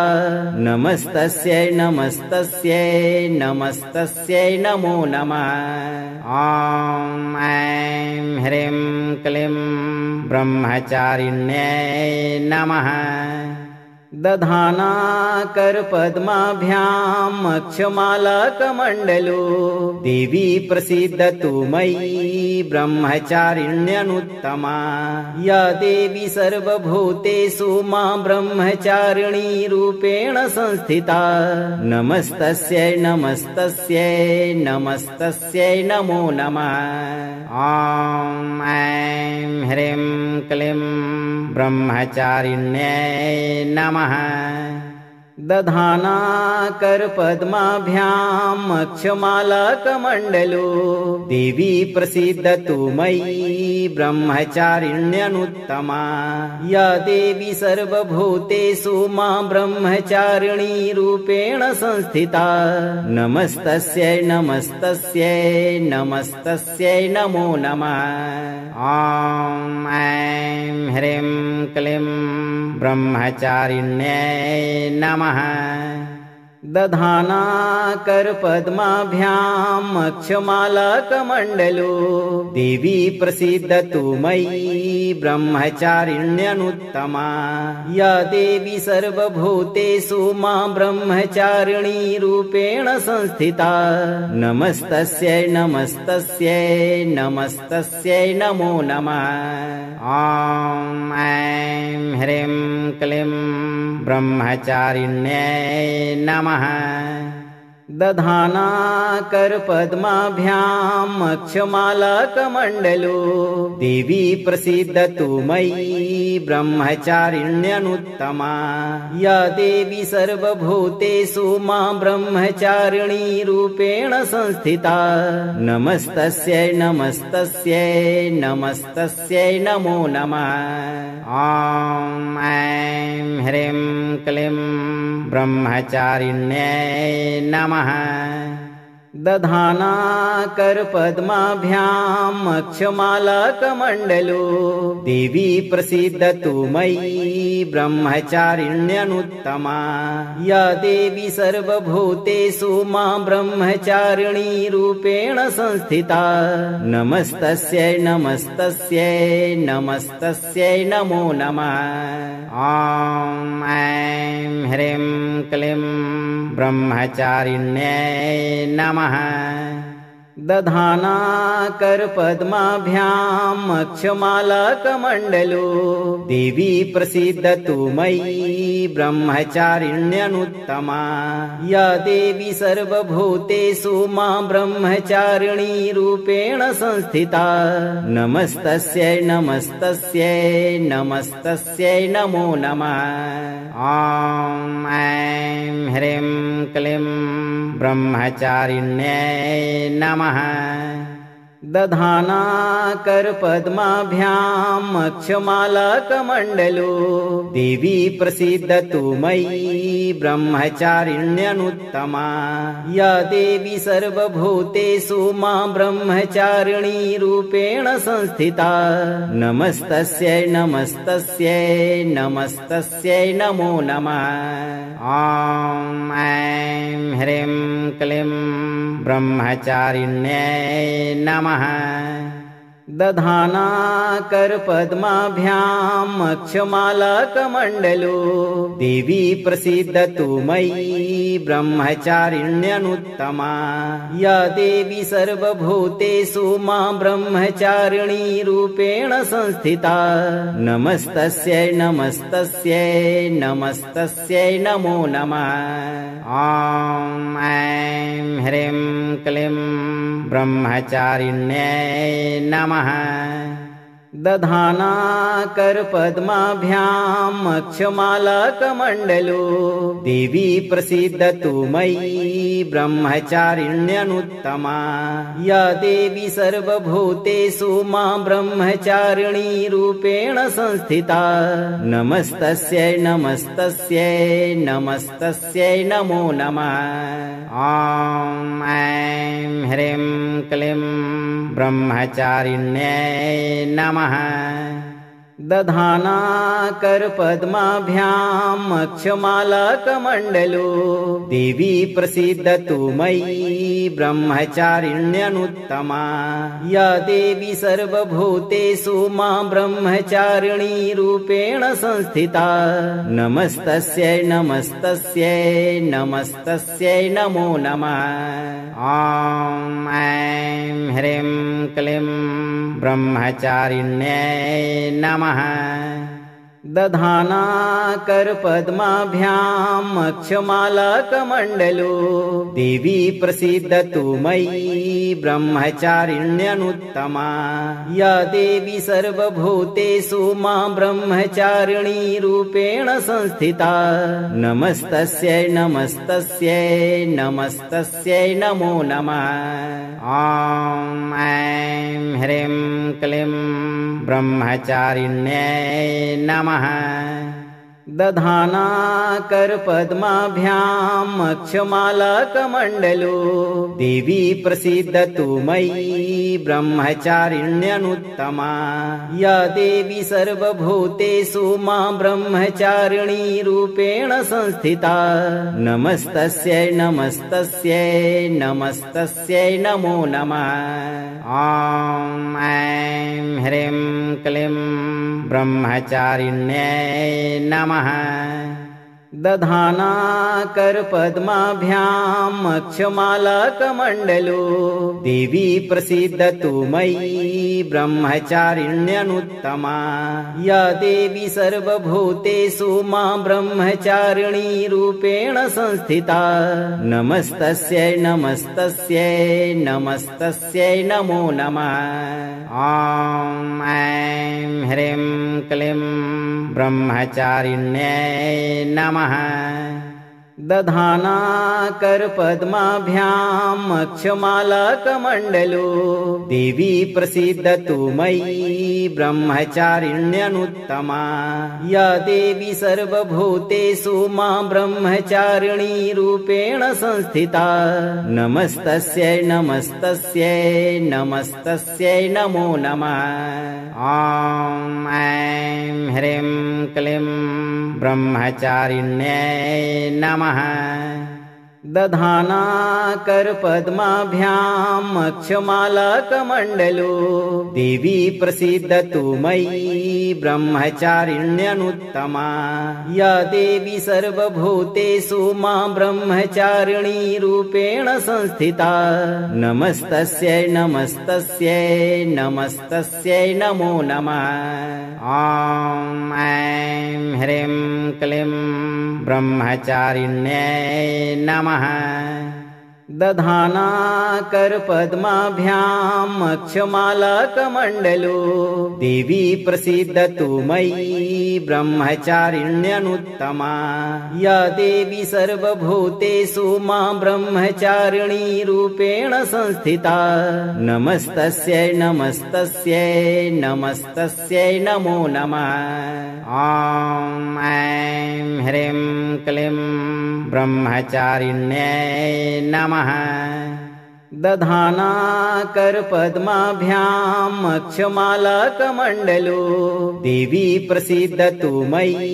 नमस्तस्यै नमस्तस्यै नमस्तस्यै नमो नमः। ॐ ऐं ह्रीं क्लीं ब्रह्मचारिण्यै नमः। दधाना करपद्माभ्याम् अक्षमालाकमण्डलो देवी प्रसीदतु मयि ब्रह्मचारिण्यनुत्तमा या देवी सर्वभूतेषु मां ब्रह्मचारिणी रूपेण संस्थिता नमस्तस्यै नमस्तस्यै नमस्तस्यै नमो नमः। ॐ ऐं ह्रीं क्लीं ब्रह्मचारिण्यै नमः। दधाना करपद्माभ्याम् अक्षमालाकमण्डलो देवी प्रसीदतु मयि ब्रह्मचारिण्यनुत्तमा या देवी सर्वभूतेषु मां ब्रह्मचारिणी रूपेण संस्थिता नमस्तस्यै नमस्तस्यै नमस्तस्यै नमो नमः। ॐ ऐं ह्रीं क्लीं ब्रह्मचारिण्यै नमः। दधाना करपद्माभ्याम् अक्षमालाकमण्डलो देवी प्रसीदतु मयि ब्रह्मचारिण्यनुत्तमा या देवी सर्वभूतेषु मां ब्रह्मचारिणी रूपेण संस्थिता नमस्तस्यै नमस्तस्यै नमस्तस्यै नमो नमः। ॐ ऐं ह्रीं क्लीं ब्रह्मचारिण्यै नमः। दधाना करपद्माभ्याम् अक्षमालाकमण्डलो देवी प्रसीदतु मयि ब्रह्मचारिण्यनुत्तमा या देवी सर्वभूतेषु मां ब्रह्मचारिणी रूपेण संस्थिता नमस्तस्यै नमस्तस्यै नमस्तस्यै नमो नमः। ॐ ऐं ह्रीं क्लीं ब्रह्मचारिण्यै नमः। दधाना करपद्माभ्याम् अक्षमालाकमण्डलो देवी प्रसीदतु मयि ब्रह्मचारिण्यनुत्तमा या देवी सर्वभूतेषु मां ब्रह्मचारिणी रूपेण संस्थिता नमस्तस्यै नमस्तस्यै नमस्तस्यै नमो नमः। ॐ ऐं ह्रीं क्लीं ब्रह्मचारिण्यै नमः। दधाना करपद्माभ्याम् अक्षमालाकमण्डलो देवी प्रसीदतु मयि ब्रह्मचारिण्यनुत्तमा या देवी सर्वभूतेषु मां ब्रह्मचारिणी रूपेण संस्थिता नमस्तस्यै नमस्तस्यै नमस्तस्यै नमो नमः। ॐ ऐं ह्रीं क्लीं ब्रह्मचारिण्यै नमः। दधाना करपद्माभ्याम् अक्षमालाकमण्डलो देवी प्रसीदतु मयि ब्रह्मचारिण्यनुत्तमा या देवी सर्वभूतेषु मां ब्रह्मचारिणी रूपेण संस्थिता नमस्तस्यै नमस्तस्यै नमस्तस्यै नमो नमः। ॐ ऐं ह्रीं क्लीं ब्रह्मचारिण्यै नमः। दधाना करपद्माभ्याम् अक्षमालाकमण्डलो देवी प्रसीदतु मयि ब्रह्मचारिण्यनुत्तमा या देवी सर्वभूतेषु मां ब्रह्मचारिणी रूपेण संस्थिता नमस्तस्यै नमस्तस्यै नमस्तस्यै नमो नमः। ॐ ऐं ह्रीं क्लीं ब्रह्मचारिण्यै नमः। दधाना करपद्माभ्याम् अक्षमालाकमण्डलो देवी प्रसीदतु मयि ब्रह्मचारिण्यनुत्तमा या देवी सर्वभूतेषु मां ब्रह्मचारिणी रूपेण संस्थिता नमस्तस्यै नमस्तस्यै नमस्तस्यै नमो नमः। ॐ ऐं ह्रीं क्लीं ब्रह्मचारिण्यै नमः। दधाना करपद्माभ्याम् अक्षमालाकमण्डलो देवी प्रसीदतु मयि ब्रह्मचारिण्यनुत्तमा या देवी सर्वभूतेषु मां ब्रह्मचारिणी रूपेण संस्थिता नमस्तस्यै नमस्तस्यै नमस्तस्यै नमो नमः। ॐ ऐं ह्रीं क्लीं ब्रह्मचारिण्यै नमः। दधाना करपद्माभ्याम् अक्षमालाकमण्डलो देवी प्रसीदतु मयि ब्रह्मचारिण्यनुत्तमा या देवी सर्वभूतेषु मां ब्रह्मचारिणी रूपेण संस्थिता नमस्तस्यै नमस्तस्यै नमस्तस्यै नमो नमः। ॐ ऐं ह्रीं क्लीं ब्रह्मचारिण्यै नमः। दधाना करपद्माभ्याम् अक्षमालाकमण्डलो देवी प्रसीदतु मयि ब्रह्मचारिण्यनुत्तमा या देवी सर्वभूतेषु मां ब्रह्मचारिणी रूपेण संस्थिता नमस्तस्यै नमस्तस्यै नमस्तस्यै नमो नमः। ॐ ऐं ह्रीं क्लीं ब्रह्मचारिण्यै नमः। दधाना करपद्माभ्याम् अक्षमालाकमण्डलो देवी प्रसीदतु मयि ब्रह्मचारिण्यनुत्तमा या देवी सर्वभूतेषु मां ब्रह्मचारिणी रूपेण संस्थिता नमस्तस्यै नमस्तस्यै नमस्तस्यै नमो नमः। ॐ ऐं ह्रीं क्लीं ब्रह्मचारिण्यै नमः। दधाना करपद्माभ्याम् अक्षमालाकमण्डलो देवी प्रसीदतु मयि ब्रह्मचारिण्यनुत्तमा या देवी सर्वभूतेषु मां ब्रह्मचारिणी रूपेण संस्थिता नमस्तस्यै नमस्तस्यै नमस्तस्यै नमो नमः। ॐ ऐं ह्रीं क्लीं ब्रह्मचारिण्यै नमः। दधाना करपद्माभ्याम् अक्षमालाकमण्डलो देवी प्रसीदतु मयि ब्रह्मचारिण्यनुत्तमा या देवी सर्वभूतेषु मां ब्रह्मचारिणी रूपेण संस्थिता नमस्तस्यै नमस्तस्यै नमस्तस्यै नमो नमः। ॐ ऐं ह्रीं क्लीं ब्रह्मचारिण्यै नमः। दधाना करपद्माभ्याम् अक्षमालाकमण्डलो देवी प्रसीदतु मयि ब्रह्मचारिण्यनुत्तमा या देवी सर्वभूतेषु मां ब्रह्मचारिणी रूपेण संस्थिता नमस्तस्यै नमस्तस्यै नमस्तस्यै नमो नमः। ॐ ऐं ह्रीं क्लीं ब्रह्मचारिण्यै नमः। दधाना करपद्माभ्याम् अक्षमालाकमण्डलो देवी प्रसीदतु मयि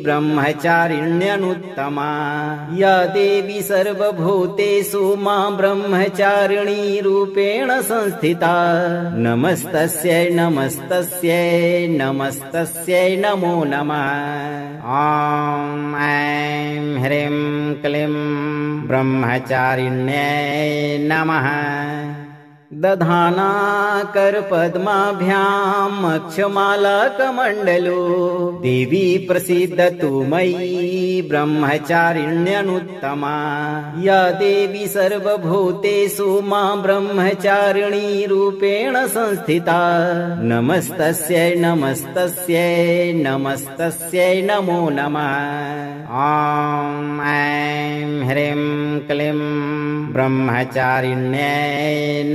ब्रह्मचारिण्यनुत्तमा या देवी सर्वभूतेषु मां ब्रह्मचारिणी रूपेण संस्थिता नमस्तस्यै नमस्तस्यै नमस्तस्यै नमो नमः। ॐ ऐं ह्रीं क्लीं ब्रह्मचारिण्यै नमः। दधाना करपद्माभ्याम् अक्षमालाकमण्डलो देवी प्रसीदतु मयि ब्रह्मचारिण्यनुत्तमा या देवी सर्वभूतेषु मां ब्रह्मचारिणी रूपेण संस्थिता नमस्तस्यै नमस्तस्यै नमस्तस्यै नमो नमः। ॐ ऐं ह्रीं क्लीं ब्रह्मचारिण्यै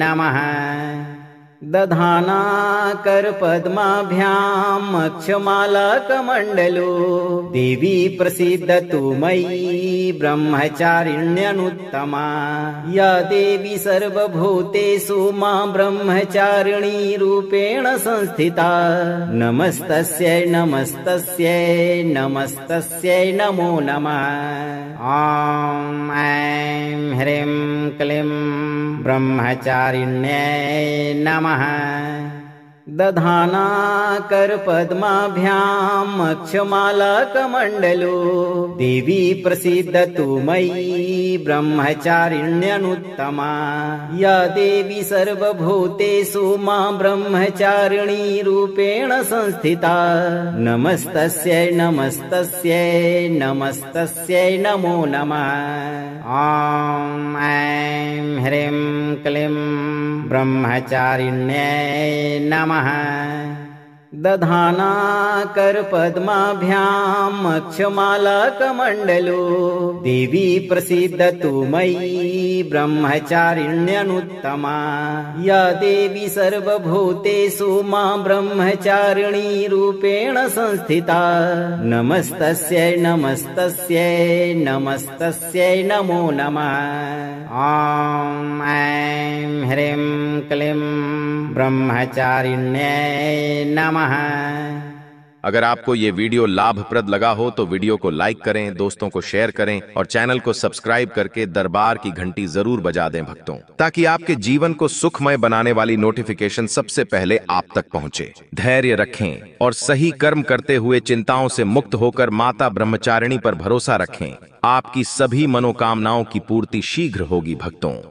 नमः। दधाना करपद्माभ्याम् अक्षमालाकमण्डलो देवी प्रसीदतु मयि ब्रह्मचारिण्यनुत्तमा या देवी सर्वभूतेषु मां ब्रह्मचारिणी रूपेण संस्थिता नमस्तस्यै नमस्तस्यै नमस्तस्यै नमो नमः। ॐ ऐं ह्रीं क्लीं ब्रह्मचारिण्यै नमः। दधाना करपद्माभ्याम् अक्षमालाकमण्डलो देवी प्रसीदतु मयि ब्रह्मचारिण्यनुत्तमा या देवी सर्वभूतेषु मां ब्रह्मचारिणी रूपेण संस्थिता नमस्तस्यै नमस्तस्यै नमस्तस्यै नमो नमः। ॐ ऐं ह्रीं क्लीं ब्रह्मचारिण्यै नमः। दधाना करपद्माभ्याम् अक्षमालाकमण्डलो देवी प्रसीदतु मयि ब्रह्मचारिण्यनुत्तमा या देवी सर्वभूतेषु मां ब्रह्मचारिणी रूपेण संस्थिता नमस्तस्यै नमस्तस्यै नमस्तस्यै नमो नमः। ॐ ऐं ह्रीं क्लीं ब्रह्मचारिण्यै नमः। अगर आपको ये वीडियो लाभप्रद लगा हो तो वीडियो को लाइक करें, दोस्तों को शेयर करें और चैनल को सब्सक्राइब करके दरबार की घंटी जरूर बजा दें भक्तों, ताकि आपके जीवन को सुखमय बनाने वाली नोटिफिकेशन सबसे पहले आप तक पहुंचे। धैर्य रखें और सही कर्म करते हुए चिंताओं से मुक्त होकर माता ब्रह्मचारिणी पर भरोसा रखें। आपकी सभी मनोकामनाओं की पूर्ति शीघ्र होगी भक्तों।